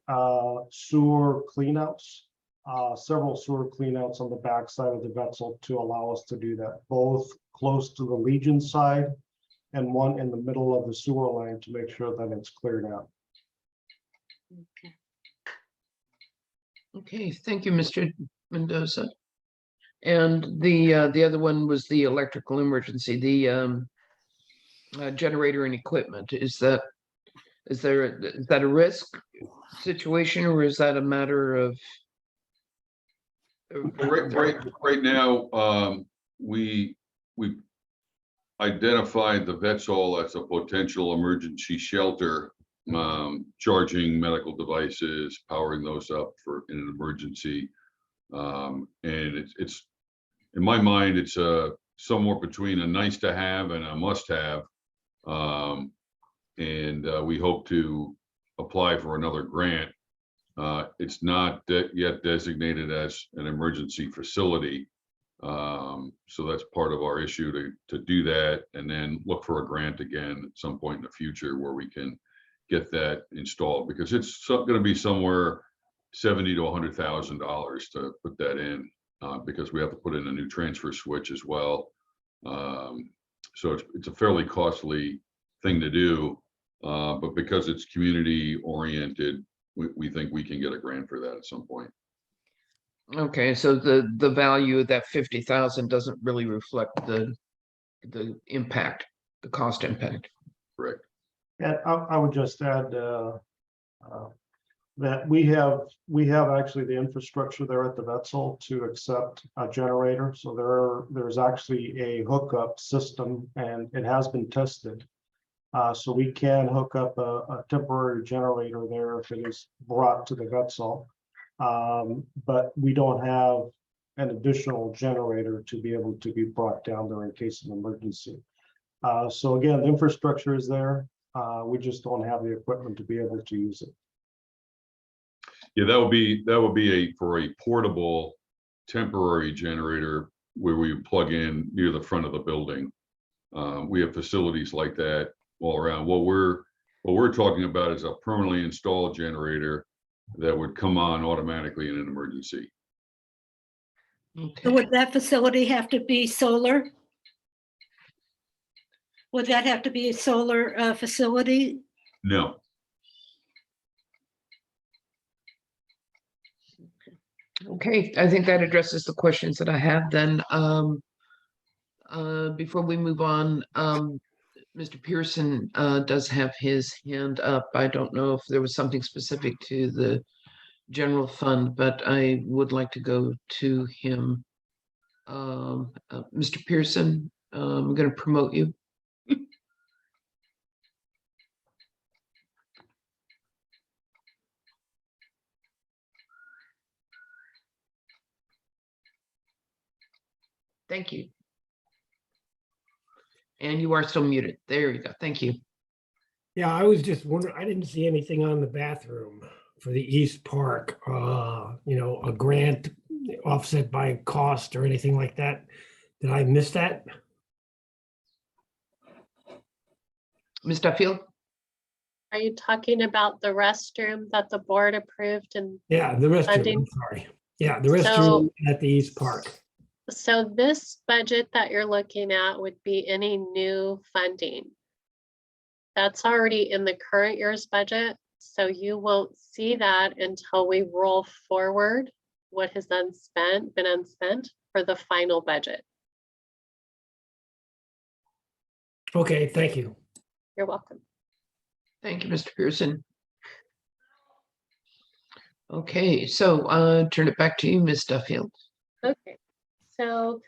sewer cleanouts, several sewer cleanouts on the backside of the Vetsol to allow us to do that, both close to the Legion side and one in the middle of the sewer line to make sure that it's cleared out.
Okay.
Okay, thank you, Mr. Mendoza. And the other one was the electrical emergency, the generator and equipment. Is that a risk situation, or is that a matter of?
Right now, we identified the Vetsol as a potential emergency shelter, charging medical devices, powering those up for in an emergency. And it's in my mind, it's somewhere between a nice to have and a must have. And we hope to apply for another grant. It's not yet designated as an emergency facility. So that's part of our issue to do that, and then look for a grant again at some point in the future where we can get that installed, because it's going to be somewhere $70,000 to $100,000 to put that in, because we have to put in a new transfer switch as well. So it's a fairly costly thing to do, but because it's community oriented, we think we can get a grant for that at some point.
Okay, so the value of that 50,000 doesn't really reflect the impact, the cost impact.
Correct.
And I would just add that we have actually the infrastructure there at the Vetsol to accept a generator. So there's actually a hookup system, and it has been tested. So we can hook up a temporary generator there if it is brought to the Vetsol. But we don't have an additional generator to be able to be brought down there in case of emergency. So again, the infrastructure is there. We just don't have the equipment to be able to use it.
Yeah, that would be for a portable temporary generator where we plug in near the front of the building. We have facilities like that all around. What we're talking about is a permanently installed generator that would come on automatically in an emergency.
So
Okay.
would that facility have to be solar? Would that have to be a solar facility?
No,
Okay, I think that addresses the questions that I have then. Before we move on, Mr. Pearson does have his hand up. I don't know if there was something specific to the general fund, but I would like to go to him. Mr. Pearson, I'm going to promote you. Thank you. And you are still muted. There you go. Thank you.
Yeah, I was just wondering, I didn't see anything on the bathroom for the East Park, a grant offset by cost or anything like that. Did I miss that?
Ms. Duffield?
Are you talking about the restroom that the board approved and
Yeah, the restroom,
Funding.
I'm sorry. Yeah, the restroom at the East Park.
so this budget that you're looking at would be any new funding. That's already in the current year's budget, so you won't see that until we roll forward what has been unspent for the final budget.
Okay, thank you.
You're welcome.
Thank you, Mr. Pearson. Okay, so turn it back to you, Ms. Duffield.
Okay, so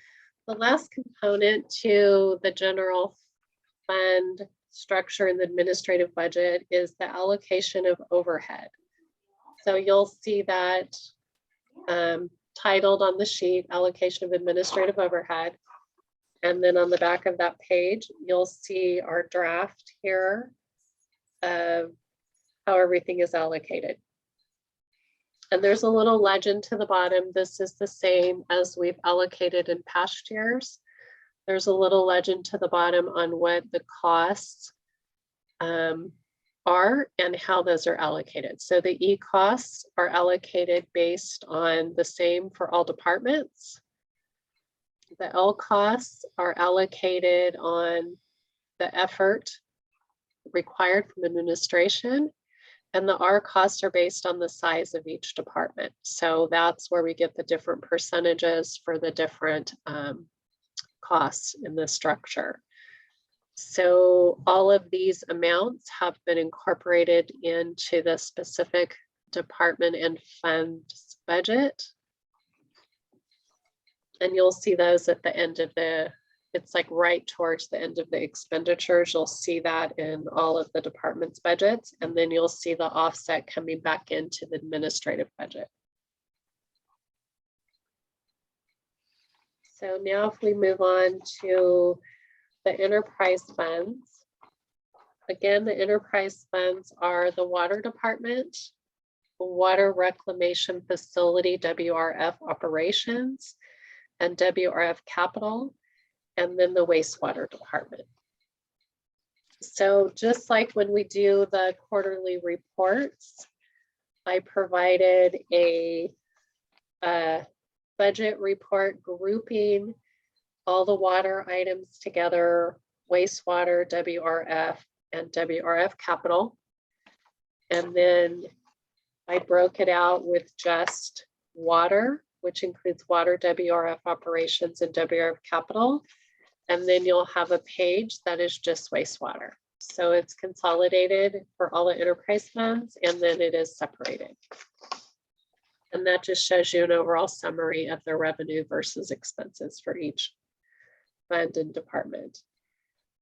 the last component to the general fund structure in the administrative budget is the allocation of overhead. So you'll see that titled on the sheet, allocation of administrative overhead. And then on the back of that page, you'll see our draft here of how everything is allocated. And there's a little legend to the bottom. This is the same as we've allocated in past years. There's a little legend to the bottom on what the costs are and how those are allocated. So the e-costs are allocated based on the same for all departments. The L costs are allocated on the effort required from administration. And the R costs are based on the size of each department. So that's where we get the different percentages for the different costs in the structure. So all of these amounts have been incorporated into the specific department and funds budget. And you'll see those at the end of it's like right towards the end of the expenditures. You'll see that in all of the department's budgets, and then you'll see the offset coming back into the administrative budget. So now if we move on to the enterprise funds. Again, the enterprise funds are the water department, water reclamation facility, WRF operations, and WRF capital, and then the wastewater department. So just like when we do the quarterly reports, I provided a budget report grouping all the water items together, wastewater, WRF, and WRF capital. And then I broke it out with just water, which includes water, WRF operations, and WRF capital. And then you'll have a page that is just wastewater. So it's consolidated for all the enterprise funds, and then it is separated. And that just shows you an overall summary of the revenue versus expenses for each fund and department.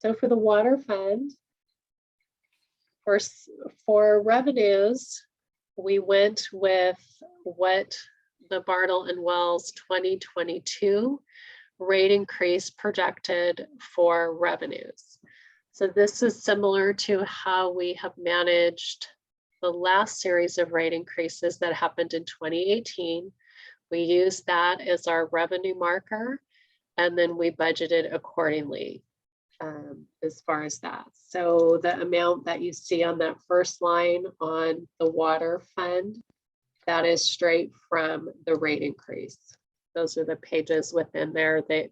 So for the water fund, for revenues, we went with what the Bartle and Wells 2022 rate increase projected for revenues. So this is similar to how we have managed the last series of rate increases that happened in 2018. We used that as our revenue marker, and then we budgeted accordingly as far as that. So the amount that you see on that first line on the water fund that is straight from the rate increase. Those are the pages within there that,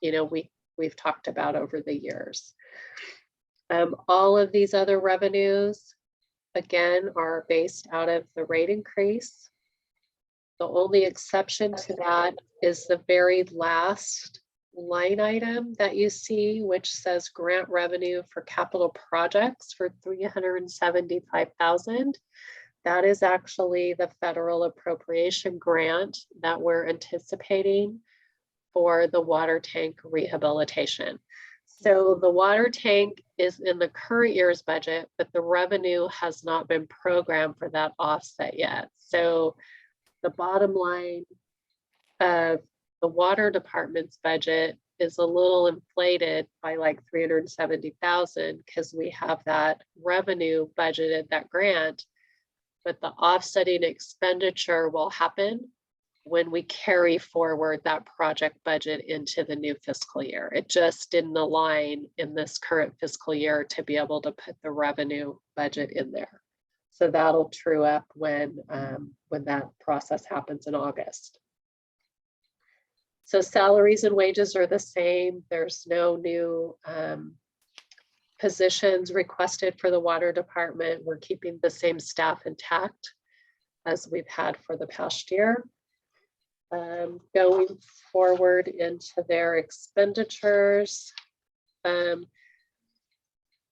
you know, we've talked about over the years. All of these other revenues, again, are based out of the rate increase. The only exception to that is the very last line item that you see, which says grant revenue for capital projects for $375,000. That is actually the federal appropriation grant that we're anticipating for the water tank rehabilitation. So the water tank is in the current year's budget, but the revenue has not been programmed for that offset yet. So the bottom line of the water department's budget is a little inflated by like 370,000 because we have that revenue budgeted, that grant, but the offsetting expenditure will happen when we carry forward that project budget into the new fiscal year. It just didn't align in this current fiscal year to be able to put the revenue budget in there. So that'll true up when that process happens in August. So salaries and wages are the same. There's no new positions requested for the water department. We're keeping the same staff intact as we've had for the past year. Going forward into their expenditures,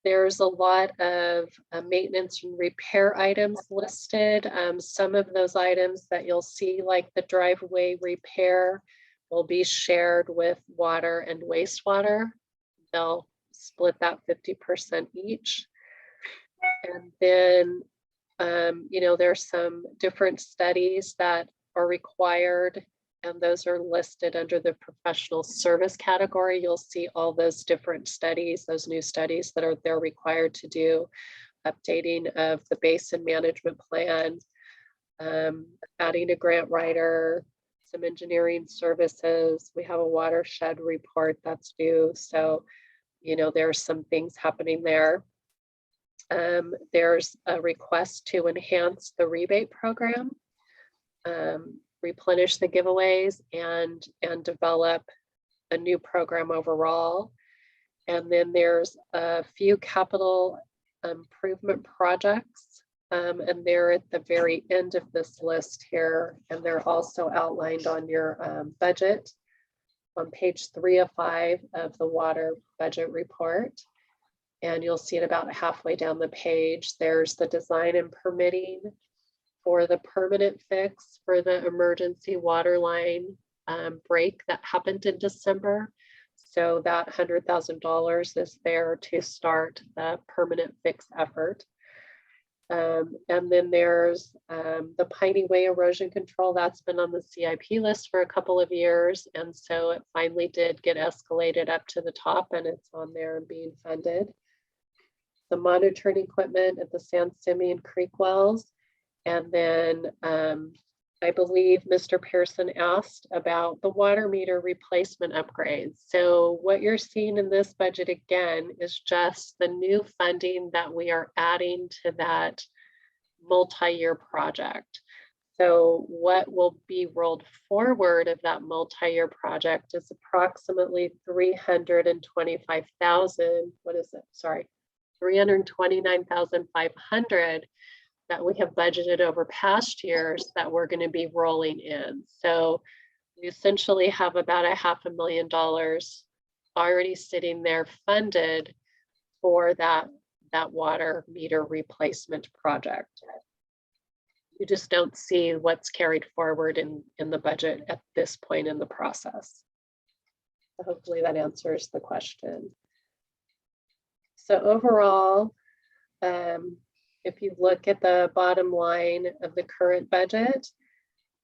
there's a lot of maintenance and repair items listed. Some of those items that you'll see, like the driveway repair, will be shared with water and wastewater. They'll split that 50% each. And then, you know, there's some different studies that are required, and those are listed under the professional service category. You'll see all those different studies, those new studies that they're required to do, updating of the basin management plan, adding a grant writer, some engineering services. We have a watershed report that's due. So, you know, there's some things happening there. There's a request to enhance the rebate program, replenish the giveaways, and develop a new program overall. And then there's a few capital improvement projects, and they're at the very end of this list here, and they're also outlined on your budget on page 3 of 5 of the water budget report. And you'll see it about halfway down the page. There's the design and permitting for the permanent fix for the emergency water line break that happened in December. So that $100,000 is there to start the permanent fix effort. And then there's the Piney Way erosion control. That's been on the CIP list for a couple of years. And so it finally did get escalated up to the top, and it's on there and being funded. The monitoring equipment at the San Simeon Creek wells. And then I believe Mr. Pearson asked about the water meter replacement upgrades. So what you're seeing in this budget again is just the new funding that we are adding to that multi-year project. So what will be rolled forward of that multi-year project is approximately 325,000. What is it? Sorry, 329,500 that we have budgeted over past years that we're going to be rolling in. So we essentially have about $500,000 already sitting there funded for that water meter replacement project. You just don't see what's carried forward in the budget at this point in the process. So hopefully that answers the question. So overall, if you look at the bottom line of the current budget,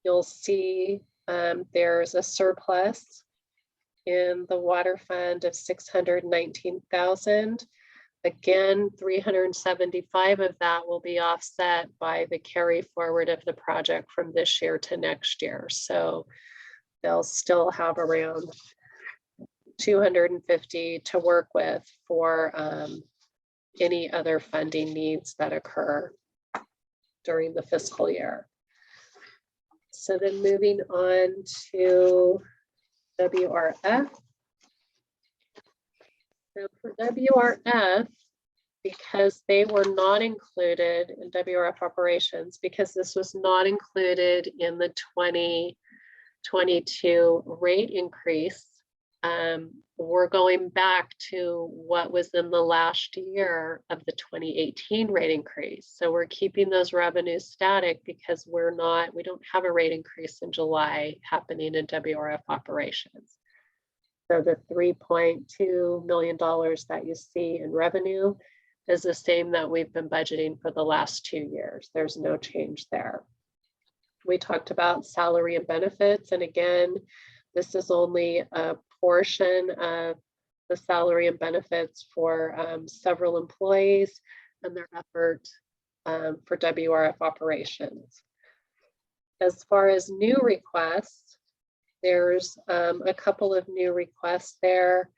you'll see there's a surplus in the water fund of 619,000. Again, 375 of that will be offset by the carry forward of the project from this year to next year. So they'll still have around 250 to work with for any other funding needs that occur during the fiscal year. So then moving on to WRF. So for WRF, because they were not included in WRF operations, because this was not included in the 2022 rate increase, we're going back to what was in the last year of the 2018 rate increase. So we're keeping those revenues static because we don't have a rate increase in July happening in WRF operations. So the $3.2 million that you see in revenue is the same that we've been budgeting for the last 2 years. There's no change there. We talked about salary and benefits, and again, this is only a portion of the salary and benefits for several employees and their effort for WRF operations. As far as new requests, there's a couple of new requests there.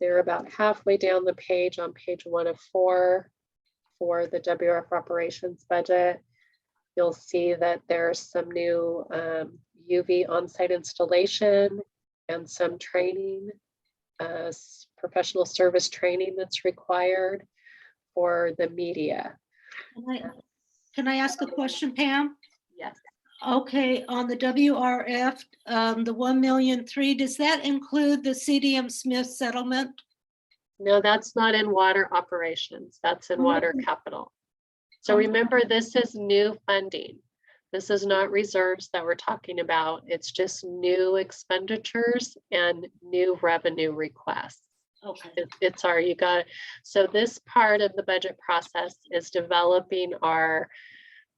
They're about halfway down the page on page 1 of 4 for the WRF operations budget. You'll see that there's some new UV on-site installation and some training, professional service training that's required for the media.
Can I ask a question, Pam?
Yes.
Okay, on the WRF, the 1,000,003, does that include the CDM Smith settlement?
No, that's not in water operations. That's in water capital. So remember, this is new funding. This is not reserves that we're talking about. It's just new expenditures and new revenue requests.
Okay.
It's our, so this part of the budget process is developing our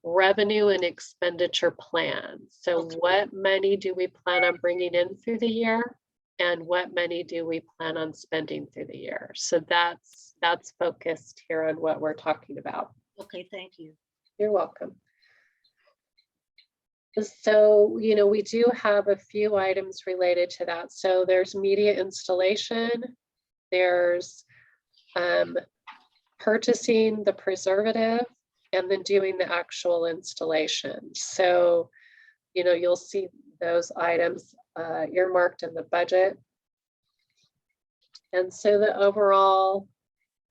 revenue and expenditure plans. So what money do we plan on bringing in through the year? And what money do we plan on spending through the year? So that's focused here on what we're talking about.
Okay, thank you.
You're welcome. So, we do have a few items related to that. So there's media installation, there's purchasing the preservative, and then doing the actual installation. So, you'll see those items earmarked in the budget. And so the overall,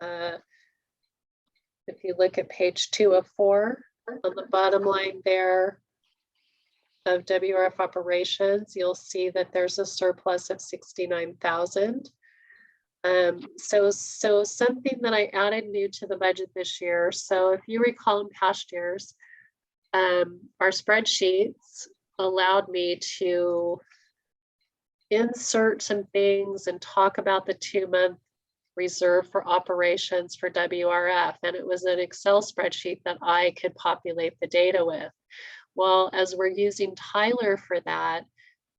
if you look at page 2 of 4, on the bottom line there of WRF operations, you'll see that there's a surplus of 69,000. So something that I added new to the budget this year. So if you recall in past years, our spreadsheets allowed me to insert some things and talk about the 2-month reserve for operations for WRF. And it was an Excel spreadsheet that I could populate the data with. Well, as we're using Tyler for that,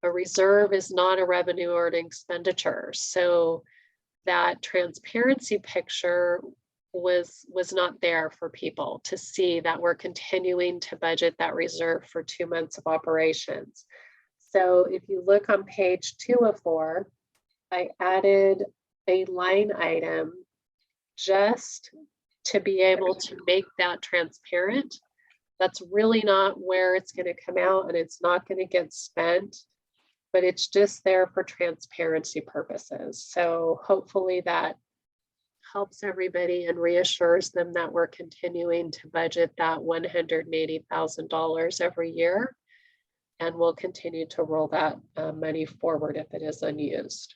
a reserve is not a revenue or an expenditure. So that transparency picture was not there for people to see that we're continuing to budget that reserve for 2 months of operations. So if you look on page 2 of 4, I added a line item just to be able to make that transparent. That's really not where it's going to come out, and it's not going to get spent, but it's just there for transparency purposes. So hopefully that helps everybody and reassures them that we're continuing to budget that $180,000 every year. And we'll continue to roll that money forward if it is unused.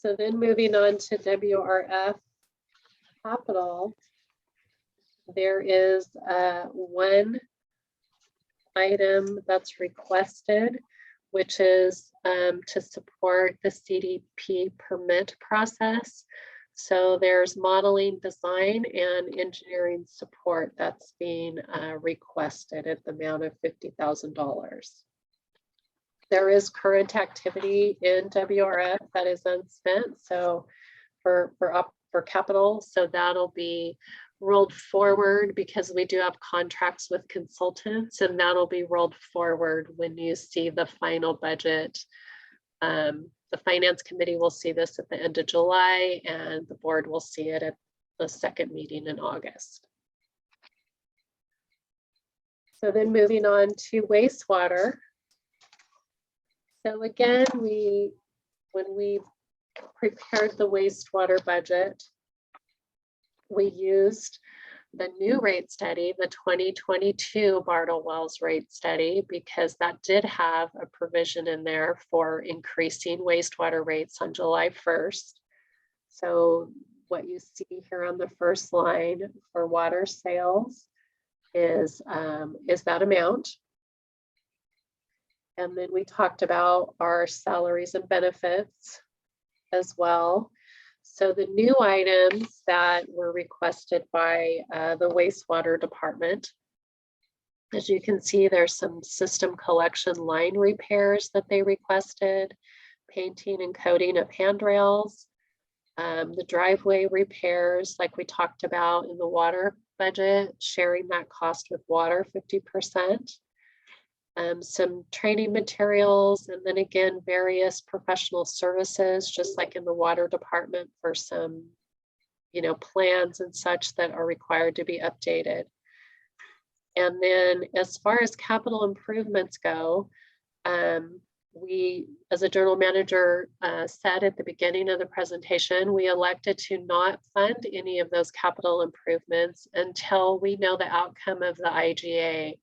So then moving on to WRF capital, there is one item that's requested, which is to support the CDP permit process. So there's modeling, design, and engineering support that's being requested at the amount of $50,000. There is current activity in WRF that is unspent, so for capital, so that'll be rolled forward because we do have contracts with consultants, and that'll be rolled forward when you see the final budget. The finance committee will see this at the end of July, and the board will see it at the second meeting in August. So then moving on to wastewater. So again, when we prepared the wastewater budget, we used the new rate study, the 2022 Bartle Wells rate study, because that did have a provision in there for increasing wastewater rates on July 1st. So what you see here on the first line for water sales is that amount. And then we talked about our salaries and benefits as well. So the new items that were requested by the wastewater department, as you can see, there's some system collection line repairs that they requested, painting and coating of handrails, the driveway repairs, like we talked about in the water budget, sharing that cost with water 50%. Some training materials, and then again, various professional services, just like in the water department for some, plans and such that are required to be updated. And then as far as capital improvements go, we, as a general manager said at the beginning of the presentation, we elected to not fund any of those capital improvements until we know the outcome of the IGA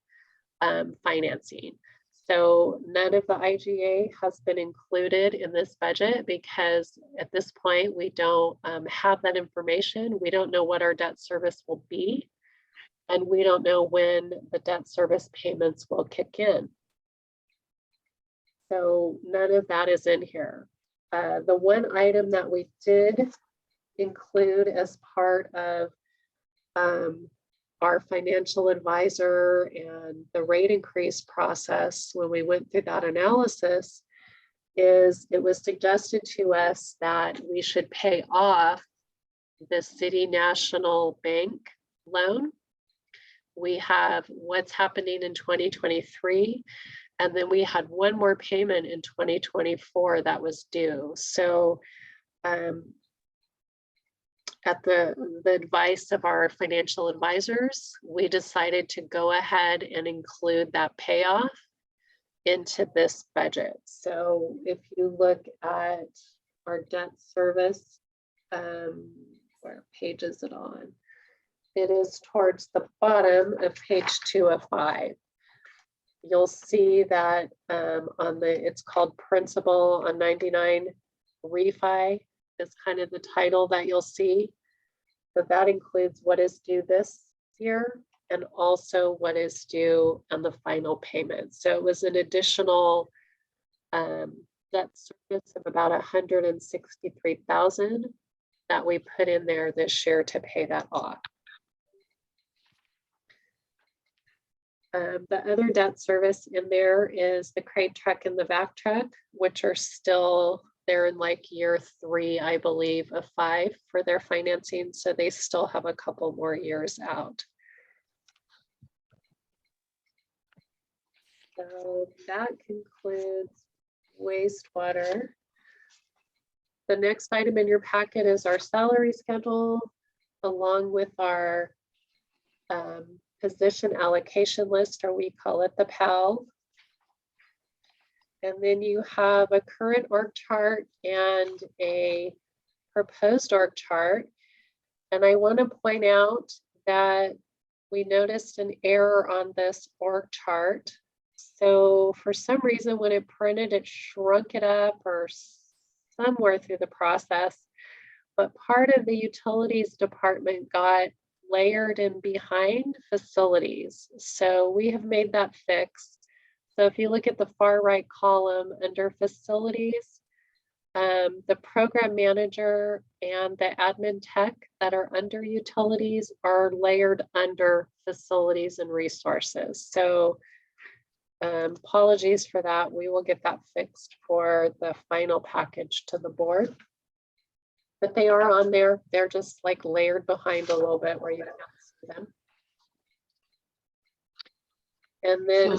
financing. So none of the IGA has been included in this budget because at this point we don't have that information. We don't know what our debt service will be, and we don't know when the debt service payments will kick in. So none of that is in here. The one item that we did include as part of our financial advisor and the rate increase process when we went through that analysis is it was suggested to us that we should pay off the City National Bank loan. We have what's happening in 2023, and then we had one more payment in 2024 that was due. So at the advice of our financial advisors, we decided to go ahead and include that payoff into this budget. So if you look at our debt service, where page is it on? It is towards the bottom of page 2 of 5. You'll see that it's called Principal on 99 Refi. Is kind of the title that you'll see. So that includes what is due this year and also what is due on the final payment. So it was an additional debt service of about $163,000 that we put in there this year to pay that off. The other debt service in there is the crate truck and the vac truck, which are still, they're in like year 3, I believe, of 5 for their financing. So they still have a couple more years out. So that concludes wastewater. The next item in your packet is our salary schedule, along with our position allocation list, or we call it the PAL. And then you have a current org chart and a proposed org chart. And I want to point out that we noticed an error on this org chart. So for some reason, when it printed, it shrunk it up or somewhere through the process. But part of the utilities department got layered in behind facilities. So we have made that fix. So if you look at the far right column under facilities, the program manager and the admin tech that are under utilities are layered under facilities and resources. So apologies for that. We will get that fixed for the final package to the board. But they are on there. They're just like layered behind a little bit where you can't see them. And then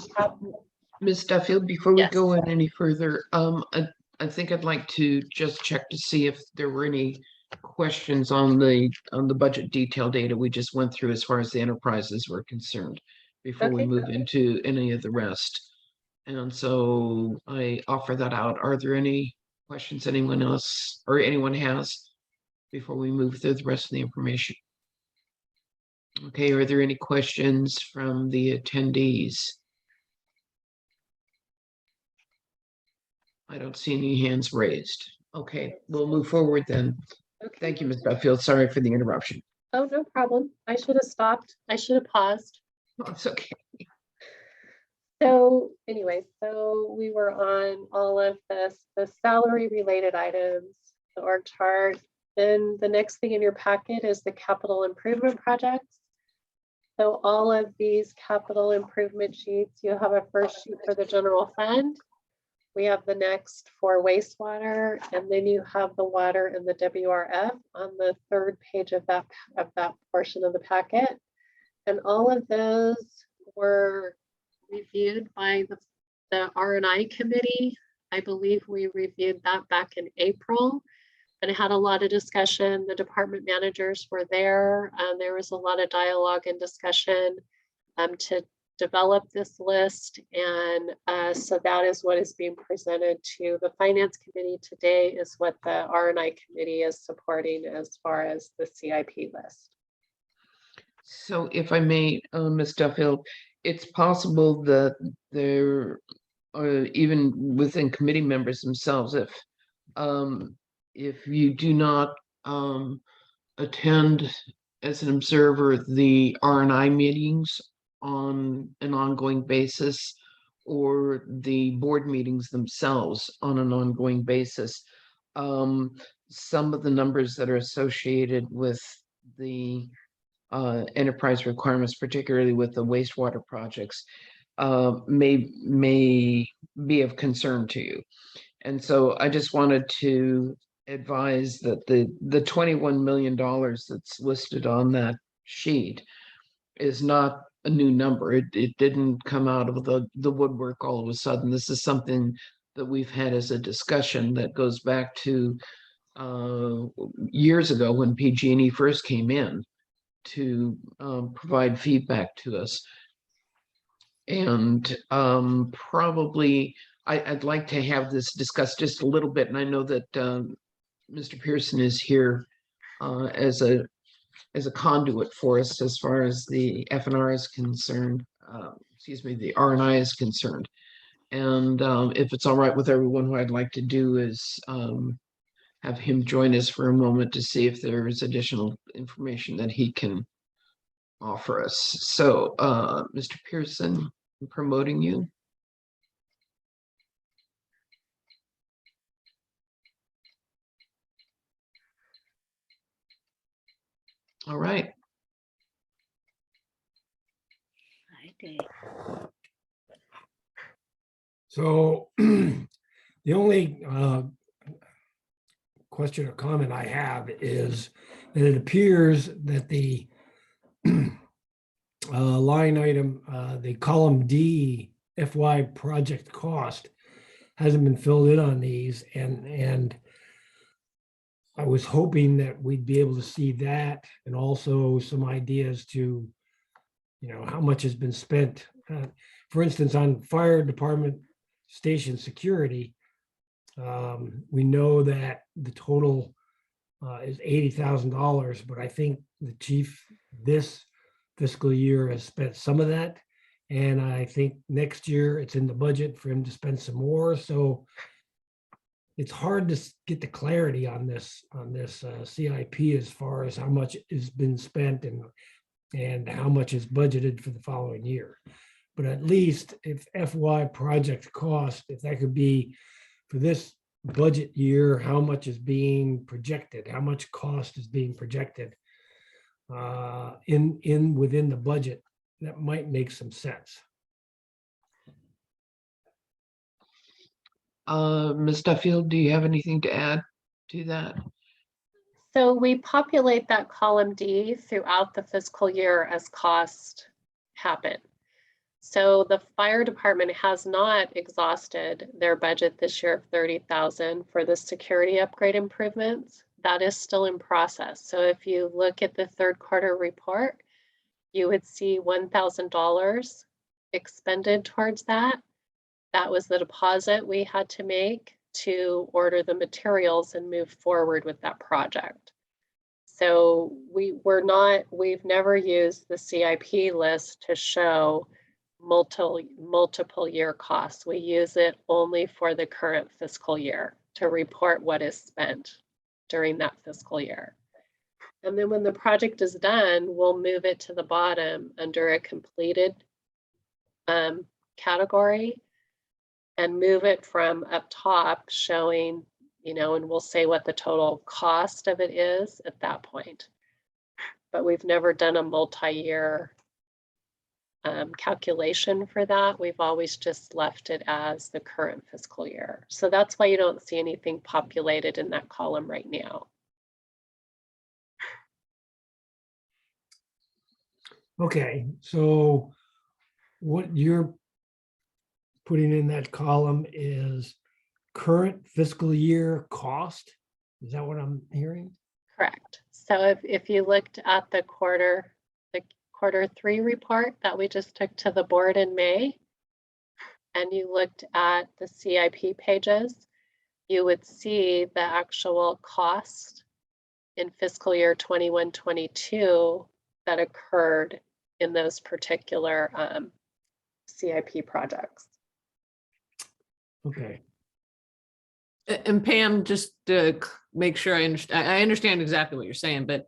Ms. Duffield, before we
Yes.
go in any further, I think I'd like to just check to see if there were any questions on the budget detail data we just went through as far as the enterprises were concerned. before we
Okay.
move into any of the rest. And so I offer that out. Are there any questions anyone else or anyone has before we move through the rest of the information? Okay, are there any questions from the attendees? I don't see any hands raised. Okay, we'll move forward then.
Okay.
Thank you, Ms. Duffield. Sorry for the interruption.
Oh, no problem. I should have stopped. I should have paused.
Oh, it's okay.
So anyway, so we were on all of this, the salary related items, the org chart. Then the next thing in your packet is the capital improvement projects. So all of these capital improvement sheets, you have a first sheet for the general fund. We have the next for wastewater, and then you have the water and the WRF on the third page of that portion of the packet. And all of those were reviewed by the R&I committee. I believe we reviewed that back in April, and it had a lot of discussion. The department managers were there. There was a lot of dialogue and discussion to develop this list. And so that is what is being presented to the finance committee today, is what the R&I committee is supporting as far as the CIP list.
So if I may, Ms. Duffield, it's possible that there are even within committee members themselves, if you do not attend as an observer the R&I meetings on an ongoing basis, or the board meetings themselves on an ongoing basis, some of the numbers that are associated with the enterprise requirements, particularly with the wastewater projects, may be of concern to you. And so I just wanted to advise that the $21 million that's listed on that sheet is not a new number. It didn't come out of the woodwork all of a sudden. This is something that we've had as a discussion that goes back to years ago when PG&E first came in to provide feedback to us. And probably I'd like to have this discussed just a little bit. And I know that Mr. Pearson is here as a conduit for us as far as the FNR is concerned, excuse me, the R&I is concerned. And if it's all right with everyone, what I'd like to do is have him join us for a moment to see if there is additional information that he can offer us. So, Mr. Pearson, I'm promoting you. All right.
Okay.
So the only question or comment I have is that it appears that the line item, the column D FY project cost hasn't been filled in on these, and I was hoping that we'd be able to see that, and also some ideas to, how much has been spent. For instance, on fire department station security, we know that the total is $80,000, but I think the chief this fiscal year has spent some of that. And I think next year it's in the budget for him to spend some more. So it's hard to get the clarity on this CIP as far as how much has been spent and how much is budgeted for the following year. But at least if FY project cost, if that could be for this budget year, how much is being projected, how much cost is being projected within the budget, that might make some sense.
Ms. Duffield, do you have anything to add to that?
So we populate that column D throughout the fiscal year as costs happen. So the fire department has not exhausted their budget this year of $30,000 for the security upgrade improvements. That is still in process. So if you look at the third quarter report, you would see $1,000 expended towards that. That was the deposit we had to make to order the materials and move forward with that project. So we've never used the CIP list to show multiple year costs. We use it only for the current fiscal year to report what is spent during that fiscal year. And then when the project is done, we'll move it to the bottom under a completed category and move it from up top showing, and we'll say what the total cost of it is at that point. But we've never done a multi-year calculation for that. We've always just left it as the current fiscal year. So that's why you don't see anything populated in that column right now.
Okay, so what you're putting in that column is current fiscal year cost? Is that what I'm hearing?
Correct. So if you looked at the quarter 3 report that we just took to the board in May, and you looked at the CIP pages, you would see the actual cost in fiscal year 21-22 that occurred in those particular CIP projects.
Okay,
And Pam, just to make sure I understand exactly what you're saying, but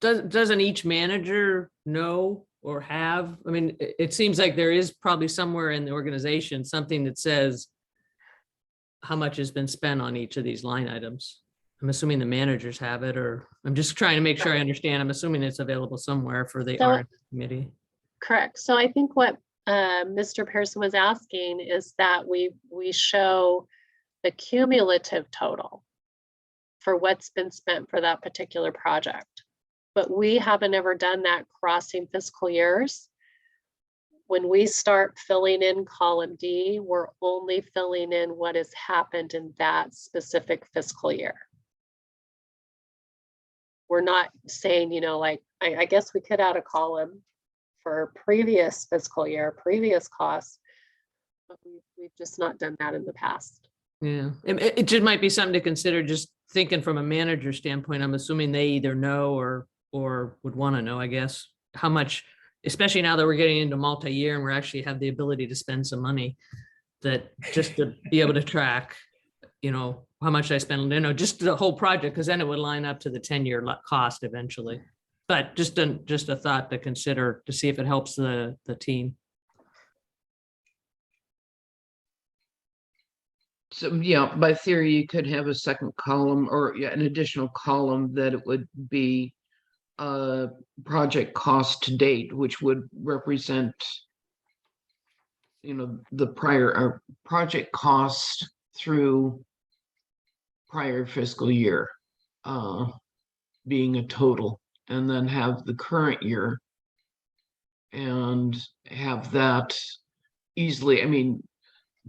doesn't each manager know or have? I mean, it seems like there is probably somewhere in the organization something that says how much has been spent on each of these line items. I'm assuming the managers have it, or I'm just trying to make sure I understand. I'm assuming it's available somewhere for the R committee.
Correct. So I think what Mr. Pearson was asking is that we show the cumulative total for what's been spent for that particular project. But we haven't ever done that crossing fiscal years. When we start filling in column D, we're only filling in what has happened in that specific fiscal year. We're not saying, like, I guess we could add a column for previous fiscal year, previous costs, but we've just not done that in the past.
Yeah, it just might be something to consider, just thinking from a manager standpoint. I'm assuming they either know or would want to know, I guess, how much, especially now that we're getting into multi-year and we're actually have the ability to spend some money, that just to be able to track, how much I spend, just the whole project, because then it would line up to the 10-year cost eventually. But just a thought to consider to see if it helps the team.
So, yeah, by theory, you could have a second column or an additional column that it would be project cost to date, which would represent, the prior project cost through prior fiscal year being a total, and then have the current year and have that easily. I mean,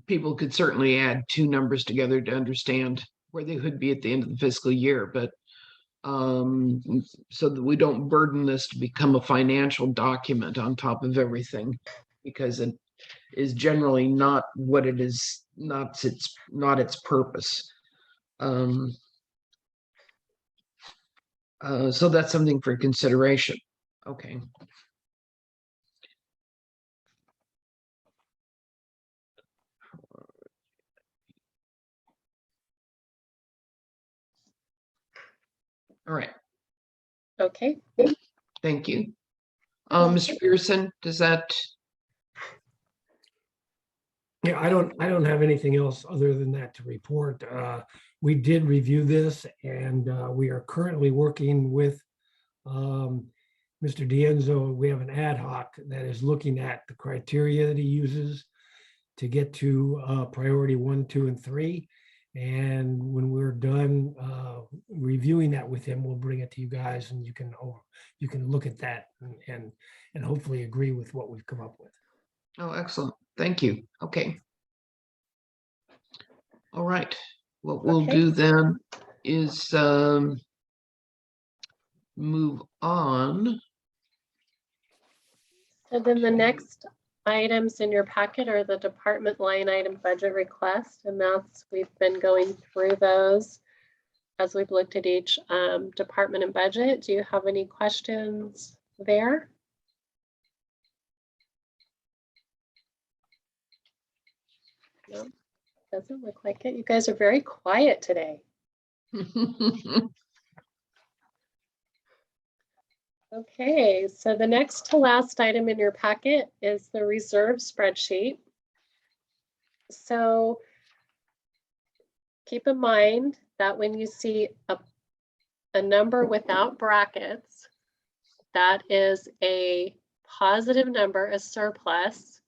people could certainly add two numbers together to understand where they would be at the end of the fiscal year, but so that we don't burden this to become a financial document on top of everything, because it is generally not what it is, not its purpose. So that's something for consideration. Okay. All right.
Okay.
Thank you. Mr. Pearson, does that?
yeah, I don't have anything else other than that to report. We did review this, and we are currently working with Mr. Dienzo. We have an ad hoc that is looking at the criteria that he uses to get to priority 1, 2, and 3. And when we're done reviewing that with him, we'll bring it to you guys, and you can look at that and hopefully agree with what we've come up with.
Oh, excellent. Thank you. Okay. All right. What we'll
Okay.
do then is move on
And then the next items in your packet are the department line item budget request, and we've been going through those as we've looked at each department and budget. Do you have any questions there? No, doesn't look like it. You guys are very quiet today. Okay, so the next to last item in your packet is the reserve spreadsheet. So keep in mind that when you see a number without brackets, that is a positive number, a surplus.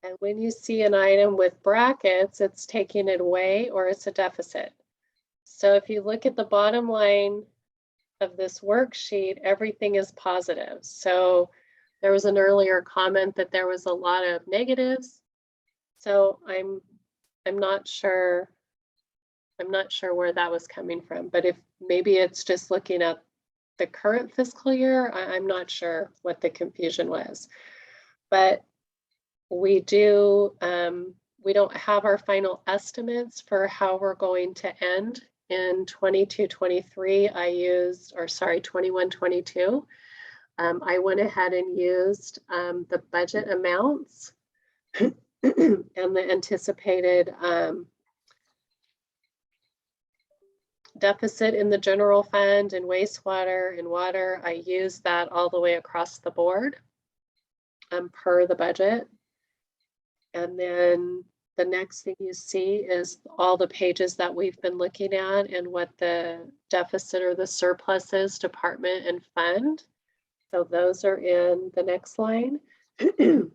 And when you see an item with brackets, it's taking it away or it's a deficit. So if you look at the bottom line of this worksheet, everything is positive. So there was an earlier comment that there was a lot of negatives. So I'm not sure where that was coming from, but if maybe it's just looking at the current fiscal year, I'm not sure what the confusion was. But we don't have our final estimates for how we're going to end in 22-23. 21-22. I went ahead and used the budget amounts and the anticipated deficit in the general fund and wastewater and water. I used that all the way across the board per the budget. And then the next thing you see is all the pages that we've been looking at and what the deficit or the surplus is, department and fund. So those are in the next line. And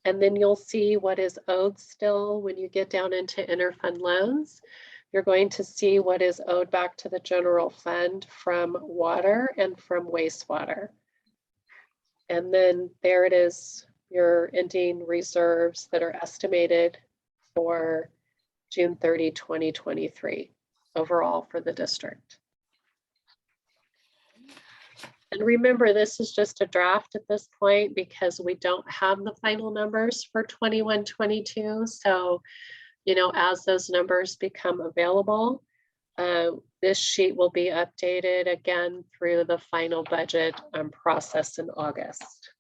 then you'll see what is owed still when you get down into interfund loans. You're going to see what is owed back to the general fund from water and from wastewater. And then there it is, your ending reserves that are estimated for June 30, 2023 overall for the district. And remember, this is just a draft at this point because we don't have the final numbers for 21-22. So, you know, as those numbers become available, this sheet will be updated again through the final budget process in August.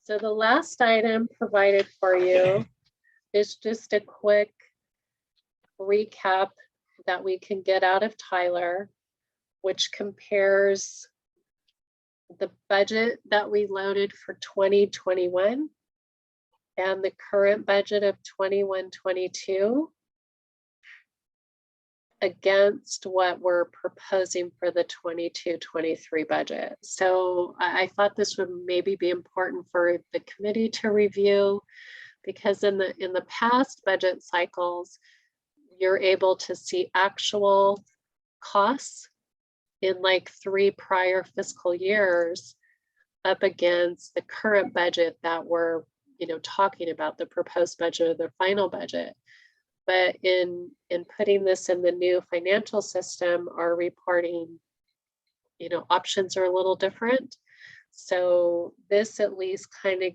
So the last item provided for you is just a quick recap that we can get out of Tyler, which compares the budget that we loaded for 2021 and the current budget of 21-22 against what we're proposing for the 22-23 budget. So I thought this would maybe be important for the committee to review, because in the past budget cycles, you're able to see actual costs in like 3 prior fiscal years up against the current budget that we're, you know, talking about, the proposed budget or the final budget. But in putting this in the new financial system, our reporting, you know, options are a little different. So this at least kind of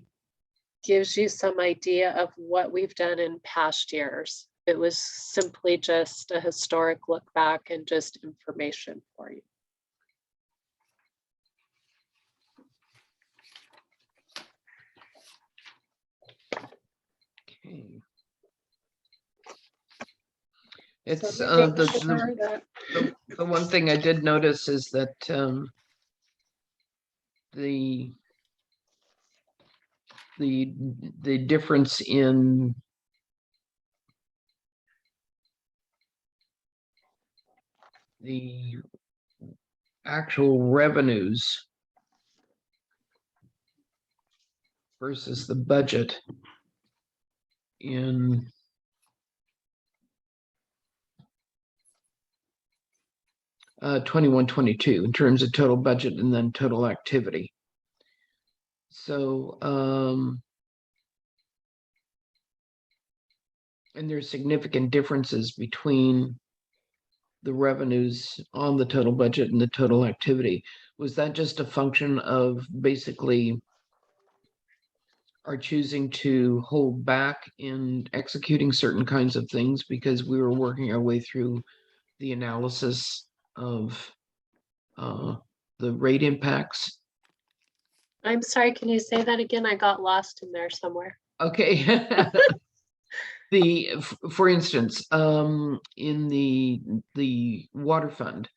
gives you some idea of what we've done in past years. It was simply just a historic look back and just information for you.
Okay. It's
So let me make sure that
the one thing I did notice is that the difference in the actual revenues versus the budget in uh, 21-22 in terms of total budget and then total activity. So and there's significant differences between the revenues on the total budget and the total activity. Was that just a function of basically are choosing to hold back in executing certain kinds of things because we were working our way through the analysis of the rate impacts?
I'm sorry, can you say that again? I got lost in there somewhere.
Okay. For instance, in the water fund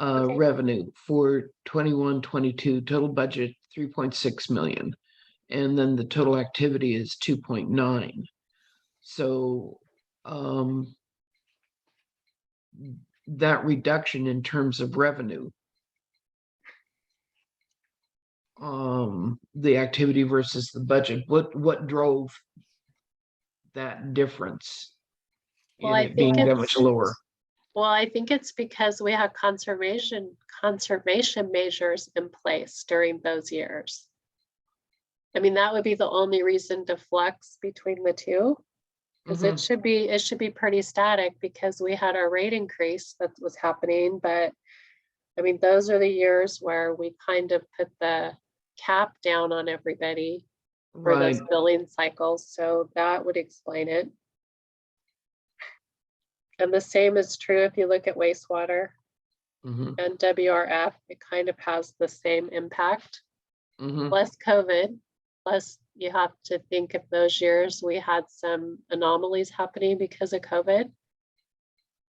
Okay.
revenue for 21-22 total budget 3.6 million. And then the total activity is 2.9. So that reduction in terms of revenue, the activity versus the budget, what drove that difference
Well,
in
I
it being
think
that much lower?
Well, I think it's because we had conservation measures in place during those years. I mean, that would be the only reason to flex between the two. Because
Mhm.
it should be pretty static because we had our rate increase that was happening, but I mean, those are the years where we kind of put the cap down on everybody for
Right.
those billing cycles, so that would explain it. And the same is true if you look at wastewater
Mhm.
and WRF, it kind of has the same impact.
Mhm.
Less COVID, plus you have to think of those years, we had some anomalies happening because of COVID.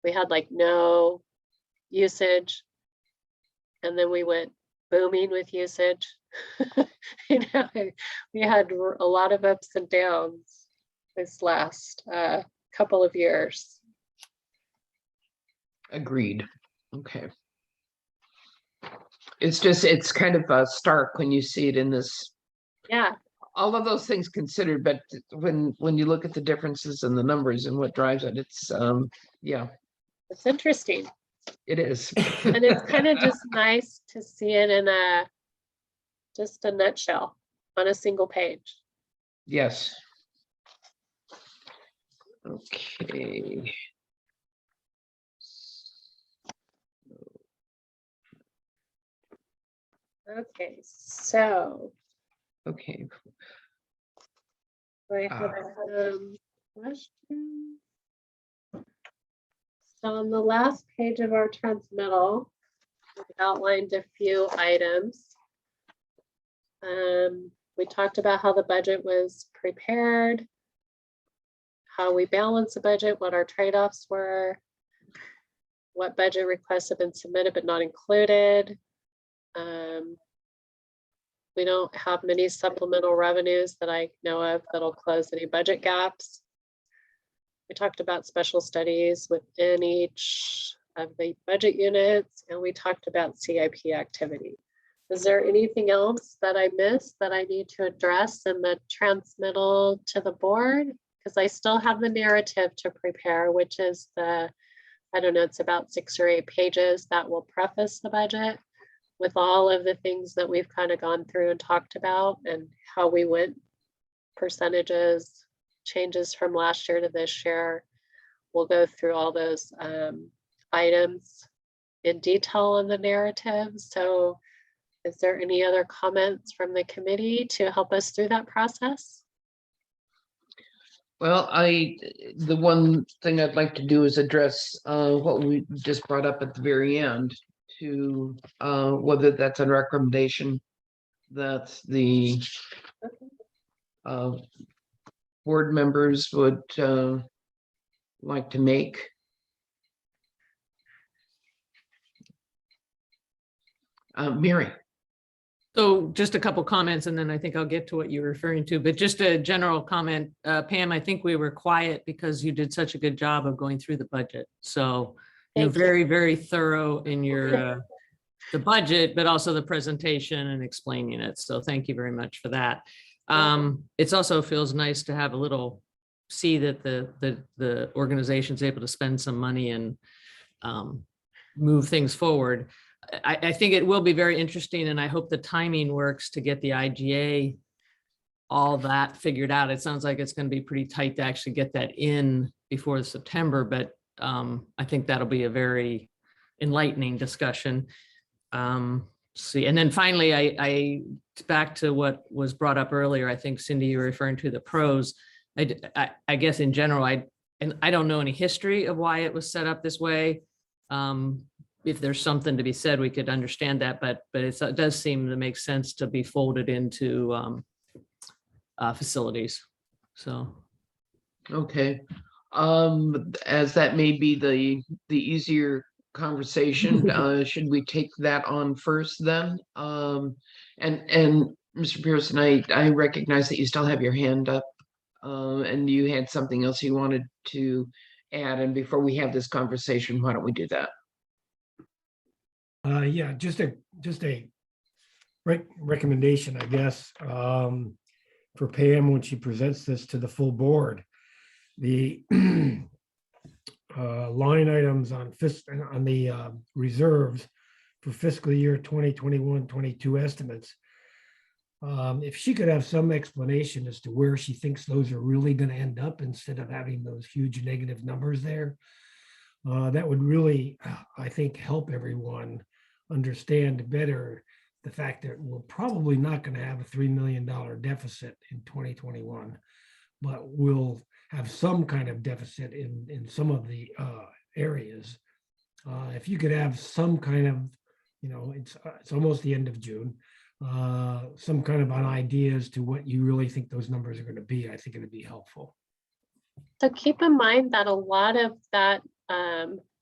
We had like no usage, and then we went booming with usage. You know, we had a lot of ups and downs this last couple of years.
Agreed. Okay. It's kind of stark when you see it in this,
Yeah,
all of those things considered, but when you look at the differences in the numbers and what drives it, it's yeah,
it's interesting.
it is.
And it's kind of just nice to see it in just a nutshell on a single page.
Yes. Okay.
Okay, so
Okay.
I have some questions. So on the last page of our transmittal, we outlined a few items. We talked about how the budget was prepared, how we balance the budget, what our trade-offs were, what budget requests have been submitted but not included. We don't have many supplemental revenues that I know of that'll close any budget gaps. We talked about special studies within each of the budget units, and we talked about CIP activity. Is there anything else that I missed that I need to address in the transmittal to the board? Because I still have the narrative to prepare, which is I don't know, it's about 6 or 8 pages that will preface the budget with all of the things that we've kind of gone through and talked about and how we went percentages, changes from last year to this year. We'll go through all those items in detail in the narrative. So is there any other comments from the committee to help us through that process?
Well, the one thing I'd like to do is address what we just brought up at the very end, to whether that's a recommendation that the board members would like to make. Mary.
So just a couple comments, and then I think I'll get to what you're referring to, but just a general comment. Pam, I think we were quiet because you did such a good job of going through the budget. So you're
Thank you.
very, very thorough in your the budget, but also the presentation and explaining it. So thank you very much for that. It's also feels nice to have a little, see that the organization's able to spend some money and move things forward. I think it will be very interesting, and I hope the timing works to get the IGA, all that figured out. It sounds like it's going to be pretty tight to actually get that in before September, but I think that'll be a very enlightening discussion. see. And then finally, back to what was brought up earlier, I think Cindy, you were referring to the pros. I guess in general, I don't know any history of why it was set up this way. If there's something to be said, we could understand that, but it does seem to make sense to be folded into facilities. So,
Okay. As that may be the easier conversation, should we take that on first then? And Mr. Pearson, I recognize that you still have your hand up, and you had something else you wanted to add. And before we have this conversation, why don't we do that?
Yeah, just a recommendation, I guess, for Pam when she presents this to the full board. The line items on the reserves for fiscal year 2021-22 estimates. If she could have some explanation as to where she thinks those are really going to end up instead of having those huge negative numbers there, that would really, I think, help everyone understand better the fact that we're probably not going to have a $3 million deficit in 2021, but we'll have some kind of deficit in some of the areas. If you could have some kind of, it's almost the end of June, some kind of an idea as to what you really think those numbers are going to be, I think it would be helpful.
So keep in mind that a lot of that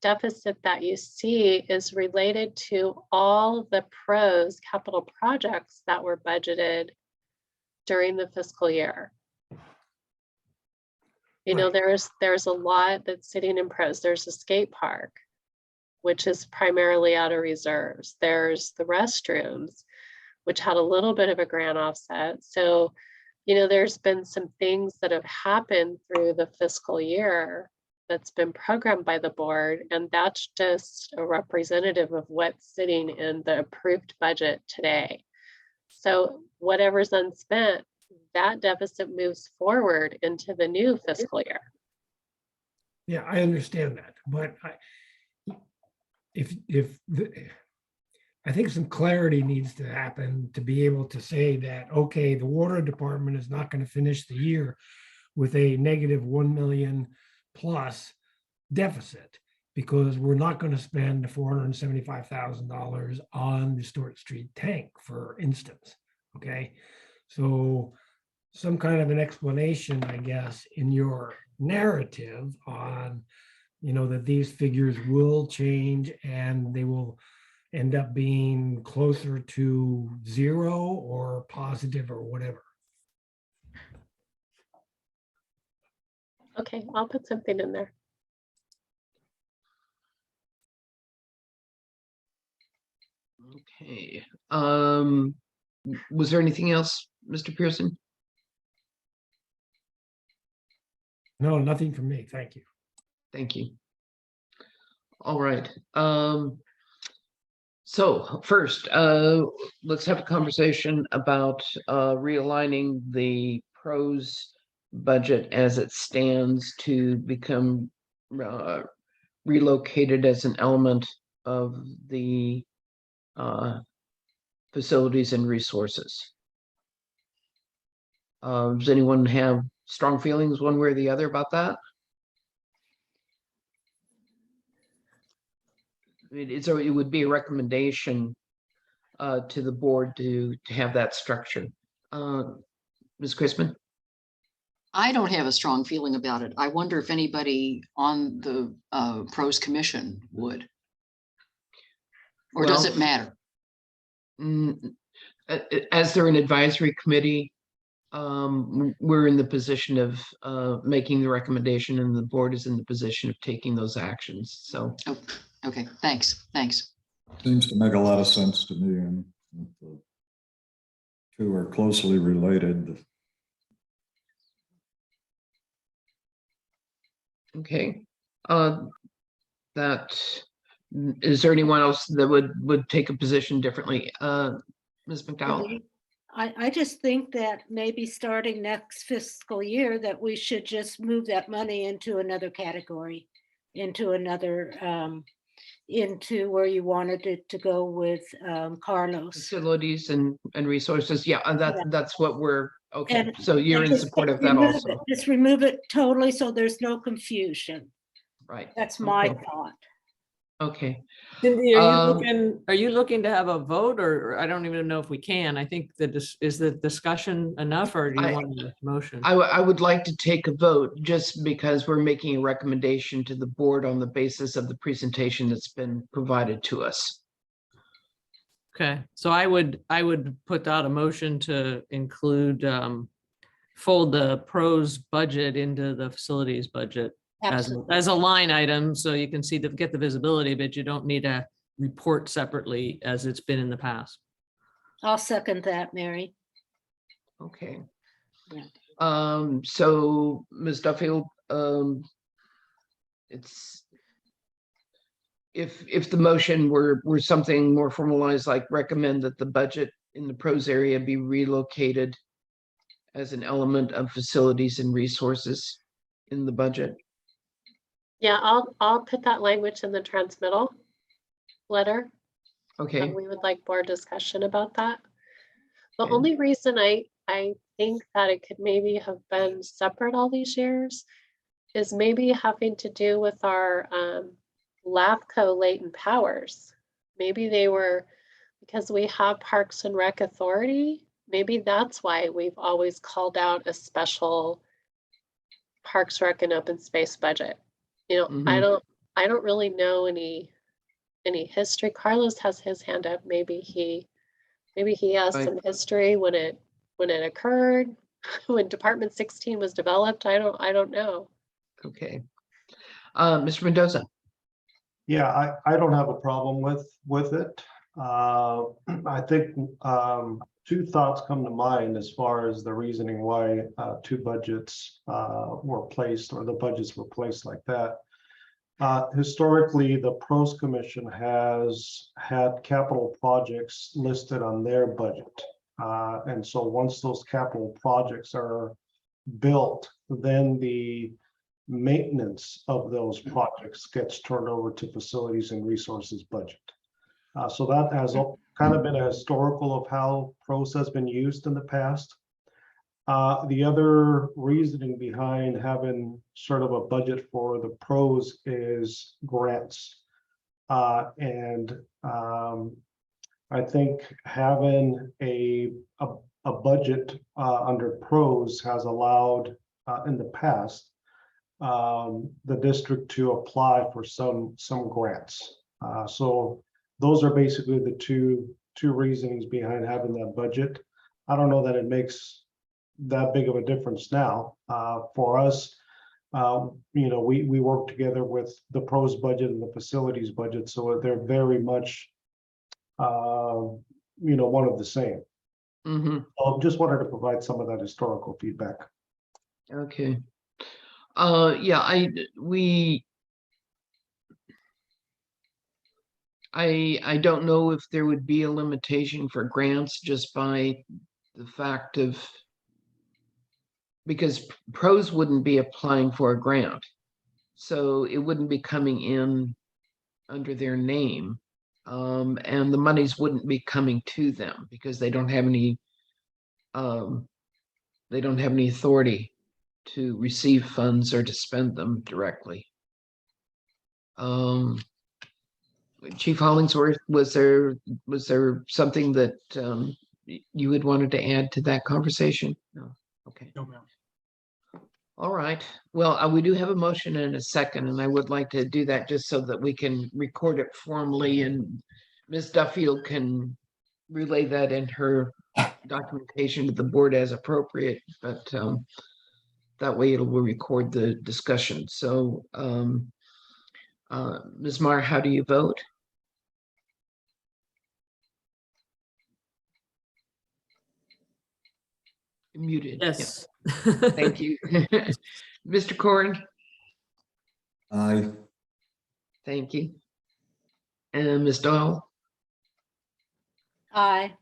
deficit that you see is related to all the pros capital projects that were budgeted during the fiscal year. There's a lot that's sitting in pros. There's a skate park, which is primarily out of reserves. There's the restrooms, which had a little bit of a grant offset. So, there's been some things that have happened through the fiscal year that's been programmed by the board, and that's just a representative of what's sitting in the approved budget today. So whatever's unspent, that deficit moves forward into the new fiscal year.
Yeah, I understand that, but I think some clarity needs to happen to be able to say that, okay, the water department is not going to finish the year with a negative 1 million plus deficit because we're not going to spend $475,000 on the Stewart Street tank, for instance. Okay, so some kind of an explanation, I guess, in your narrative on, that these figures will change and they will end up being closer to zero or positive or whatever.
Okay, I'll put something in there.
Okay. Was there anything else, Mr. Pearson?
No, nothing from me. Thank you.
Thank you. All right. So first, let's have a conversation about realigning the pros budget as it stands to become relocated as an element of the facilities and resources. Does anyone have strong feelings one way or the other about that? It would be a recommendation to the board to have that structure. Ms. Chrisman?
I don't have a strong feeling about it. I wonder if anybody on the pros commission would. Or does it matter?
As they're an advisory committee, we're in the position of making the recommendation, and the board is in the position of taking those actions. So.
Oh, okay, thanks.
Seems to make a lot of sense to me, and the two are closely related.
Okay. Is there anyone else that would take a position differently? Ms. McDowell?
I just think that maybe starting next fiscal year that we should just move that money into another category, into another into where you wanted it to go with Carlos.
Facilities and resources. Yeah, and
Yeah.
that's what we're, okay.
And-
So you're
and
in
just
support of that
remove
also,
it- Just remove it totally so there's no confusion.
right?
That's my
Okay.
thought.
Okay.
Cindy,
Um,
are you looking to have a vote, or I don't even know if we can? I think that is the discussion enough, or do you want a motion?
I would like to take a vote just because we're making a recommendation to the board on the basis of the presentation that's been provided to us.
Okay, so I would put out a motion to include, fold the pros budget into the facilities budget
Absolutely.
as a line item, so you can see get the visibility, but you don't need to report separately as it's been in the past.
I'll second that, Mary.
Okay.
Yeah.
So Ms. Duffield, it's if the motion were something more formalized, like recommend that the budget in the pros area be relocated as an element of facilities and resources in the budget.
Yeah, I'll put that language in the transmittal letter.
Okay.
We would like more discussion about that. The
Okay.
only reason I think that it could maybe have been separate all these years is maybe having to do with our LAFCO latent powers. Maybe they were, because we have Parks and Rec Authority, maybe that's why we've always called out a special Parks, Rec, and Open Space budget. You know,
Mhm.
I don't really know any history. Carlos has his hand up. Maybe he has
Right.
some history when it occurred, when Department 16 was developed. I don't know.
Okay. Mr. Mendoza.
Yeah, I don't have a problem with it. I think two thoughts come to mind as far as the reasoning why two budgets were placed, or the budgets were placed like that. Historically, the Pros Commission has had capital projects listed on their budget. And so once those capital projects are built, then the maintenance of those projects gets turned over to facilities and resources budget. So that has kind of been a historical of how pros has been used in the past. The other reasoning behind having sort of a budget for the pros is grants. And I think having a budget under pros has allowed in the past the district to apply for some grants. So those are basically the two reasonings behind having that budget. I don't know that it makes that big of a difference now. For us, we work together with the pros budget and the facilities budget, so they're very much one of the same.
Mm-hmm.
So just wanted to provide some of that historical feedback.
Okay. Yeah, I don't know if there would be a limitation for grants just by the fact of, because pros wouldn't be applying for a grant, so it wouldn't be coming in under their name, and the monies wouldn't be coming to them because they don't have any authority to receive funds or to spend them directly. Chief Hollingsworth, was there something that you had wanted to add to that conversation? No. Okay.
No, ma'am.
All right. Well, we do have a motion and a second, and I would like to do that just so that we can record it formally, and Ms. Duffield can relay that in her documentation to the board as appropriate, but that way it will record the discussion. So Ms. Meyer, how do you vote? Muted.
Yes.
Yeah. Thank you. Mr. Corn,
Aye.
thank you. And Ms. Doyle
Aye.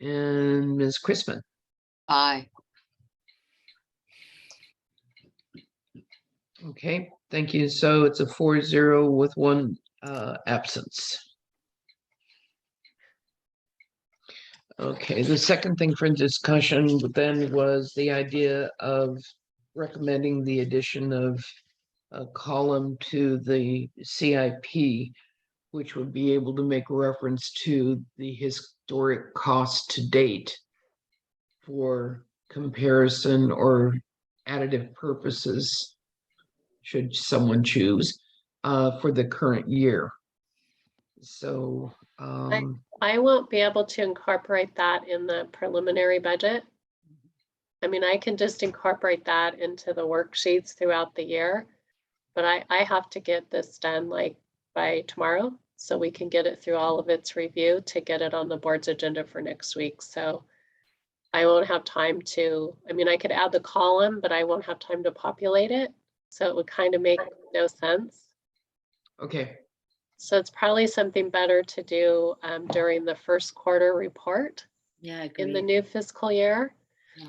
and Ms. Chrisman.
Aye.
Okay, Thank you. So it's a 4-0 with one absence. Okay, the second thing for discussion then was the idea of recommending the addition of a column to the CIP, which would be able to make reference to the historic cost to date for comparison or additive purposes, should someone choose, for the current year. So,
I won't be able to incorporate that in the preliminary budget. I mean, I can just incorporate that into the worksheets throughout the year, but I have to get this done like by tomorrow, so we can get it through all of its review to get it on the board's agenda for next week. So I won't have time to, I mean, I could add the column, but I won't have time to populate it. So it would kind of make no sense.
okay,
So it's probably something better to do during the first quarter report
Yeah, I
in the
agree.
new fiscal year.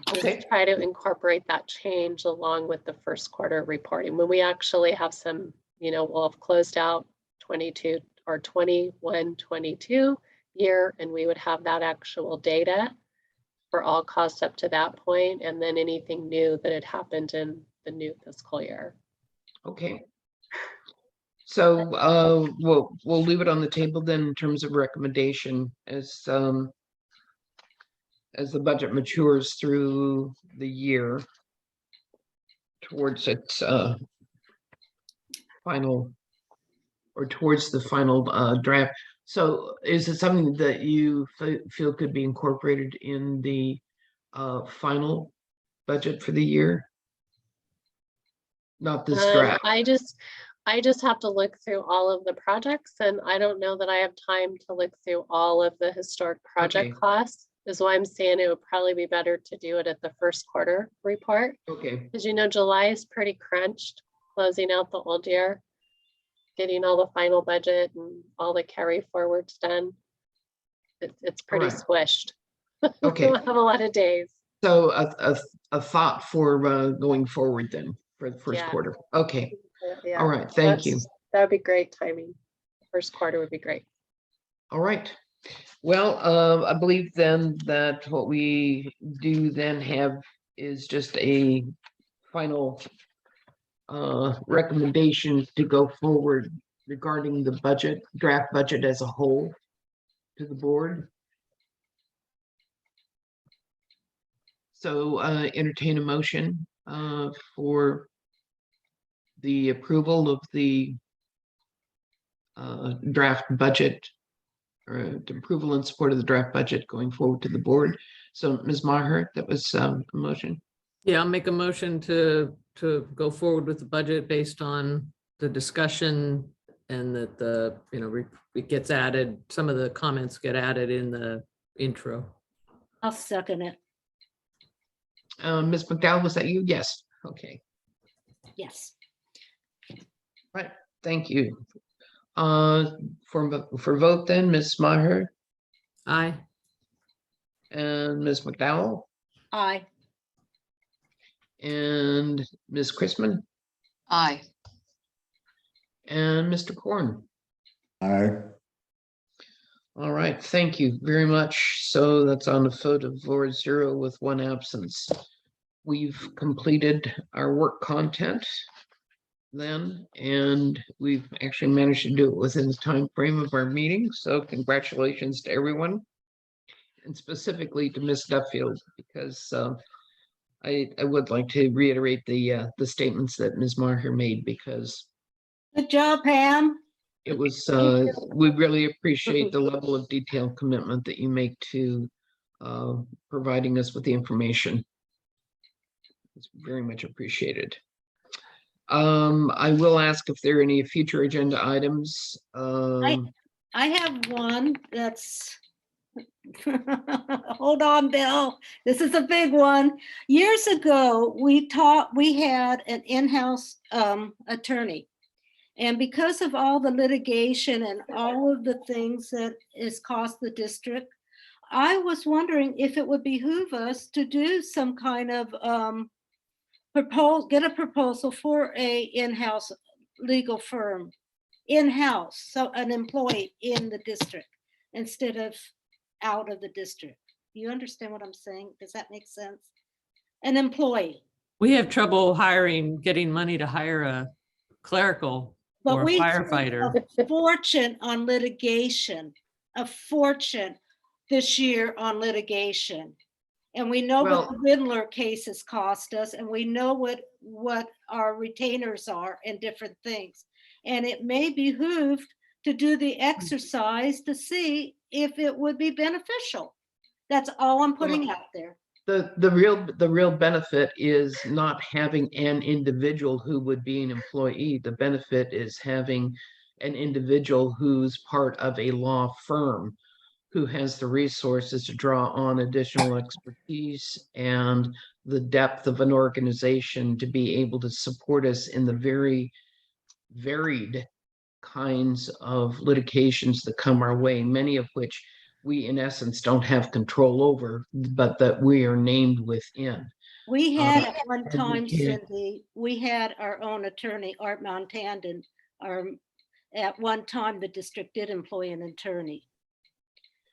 Just
okay,
try to incorporate that change along with the first quarter reporting. When we actually have some, you know, we'll have closed out 22 or 21, 22 year, and we would have that actual data for all costs up to that point, and then anything new that had happened in the new fiscal year.
okay. So we'll leave it on the table then in terms of recommendation as the budget matures through the year towards its final, or towards the final draft. So is it something that you feel could be incorporated in the final budget for the year? Not this draft.
I just have to look through all of the projects, and I don't know that I have time to look through all of the historic project
Okay.
costs. Is why I'm saying it would probably be better to do it at the first quarter report.
Okay,
Because you know, July is pretty crunched, closing out the old year, getting all the final budget and all the carry forwards done. It's pretty
Alright.
squished.
okay.
We'll have a lot of days.
So a thought for going forward then for the first
Yeah.
quarter. Okay,
Yeah,
all right, thank you.
that would be great timing. First quarter would be great.
All right. Well, I believe then that what we do then have is just a final recommendation to go forward regarding the budget, draft budget as a whole to the board. So entertain a motion for the approval of the draft budget, or approval and support of the draft budget going forward to the board. So Ms. Maher, that was a motion.
Yeah, I'll make a motion to go forward with the budget based on the discussion, and that the, you know, it gets added, some of the comments get added in the intro.
I'll second it.
Ms. McDowell, was that you? Yes. Okay,
Yes.
right. Thank you. For vote then, Ms. Maher
Aye.
and Ms. McDowell
Aye.
and Ms. Chrisman
Aye.
and Mr. Korn.
Aye.
All right, thank you very much. So that's on a vote of 4-0 with one absence. We've completed our work content then, and we've actually managed to do it within the time frame of our meeting. So congratulations to everyone, and specifically to Ms. Duffield, because I would like to reiterate the statements that Ms. Maher made, because
Good job, Pam.
it was, we really appreciate the level of detailed commitment that you make to providing us with the information. It's very much appreciated. I will ask if there are any future agenda items.
I have one that's, hold on, Bill. This is a big one. Years ago, we had an in-house attorney. And because of all the litigation and all of the things that is cost the district, I was wondering if it would behoove us to do some kind of get a proposal for a in-house legal firm in-house, so an employee in the district instead of out of the district. Do you understand what I'm saying? Does that make sense? An employee.
We have trouble getting money to hire a clerical
But
or a
we spent
firefighter.
a fortune on litigation, a fortune this year on litigation. And we know what the Windler cases cost us, and we know what our retainers are and different things. And it may behoove to do the exercise to see if it would be beneficial. That's all I'm putting out there.
The real benefit is not having an individual who would be an employee. The benefit is having an individual who's part of a law firm who has the resources to draw on additional expertise and the depth of an organization to be able to support us in the very varied kinds of litigations that come our way, many of which we in essence don't have control over, but that we are named within.
We had at one
and
time,
we can-
Cindy, we had our own attorney, Art Montandon. At one time, the district did employ an attorney.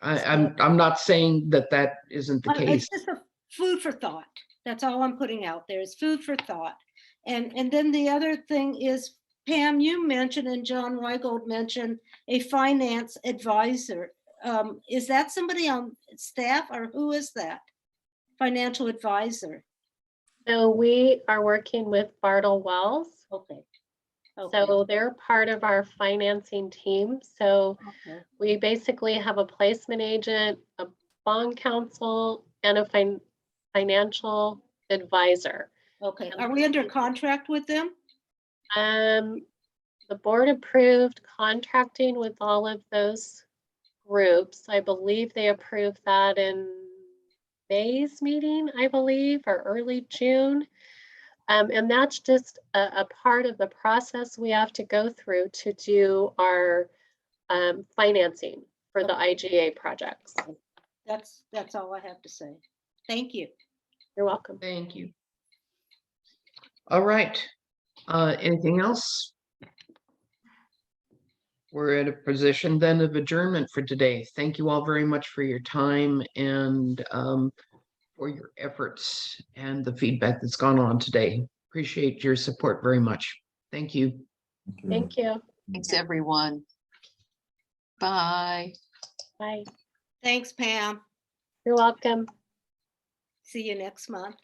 I'm not saying that isn't the case.
It's just a food for thought. That's all I'm putting out there is food for thought. And then the other thing is, Pam, you mentioned, and John Weigold mentioned, a finance advisor. Is that somebody on staff, or who is that? Financial advisor?
So we are working with Bartle Wells.
Okay.
So they're part of our financing team. So
Okay.
we basically have a placement agent, a bond counsel, and a financial advisor.
Okay. Are we under contract with them?
The board approved contracting with all of those groups. I believe they approved that in May's meeting, I believe, or early June. And that's just a part of the process we have to go through to do our financing for the IGA projects.
That's all I have to say. Thank you.
You're welcome.
Thank you. All right. Anything else? We're at a position then of adjournment for today. Thank you all very much for your time and for your efforts and the feedback that's gone on today. Appreciate your support very much. Thank you.
Thank you.
Thanks, everyone. Bye.
Bye.
Thanks, Pam.
You're welcome.
See you next month.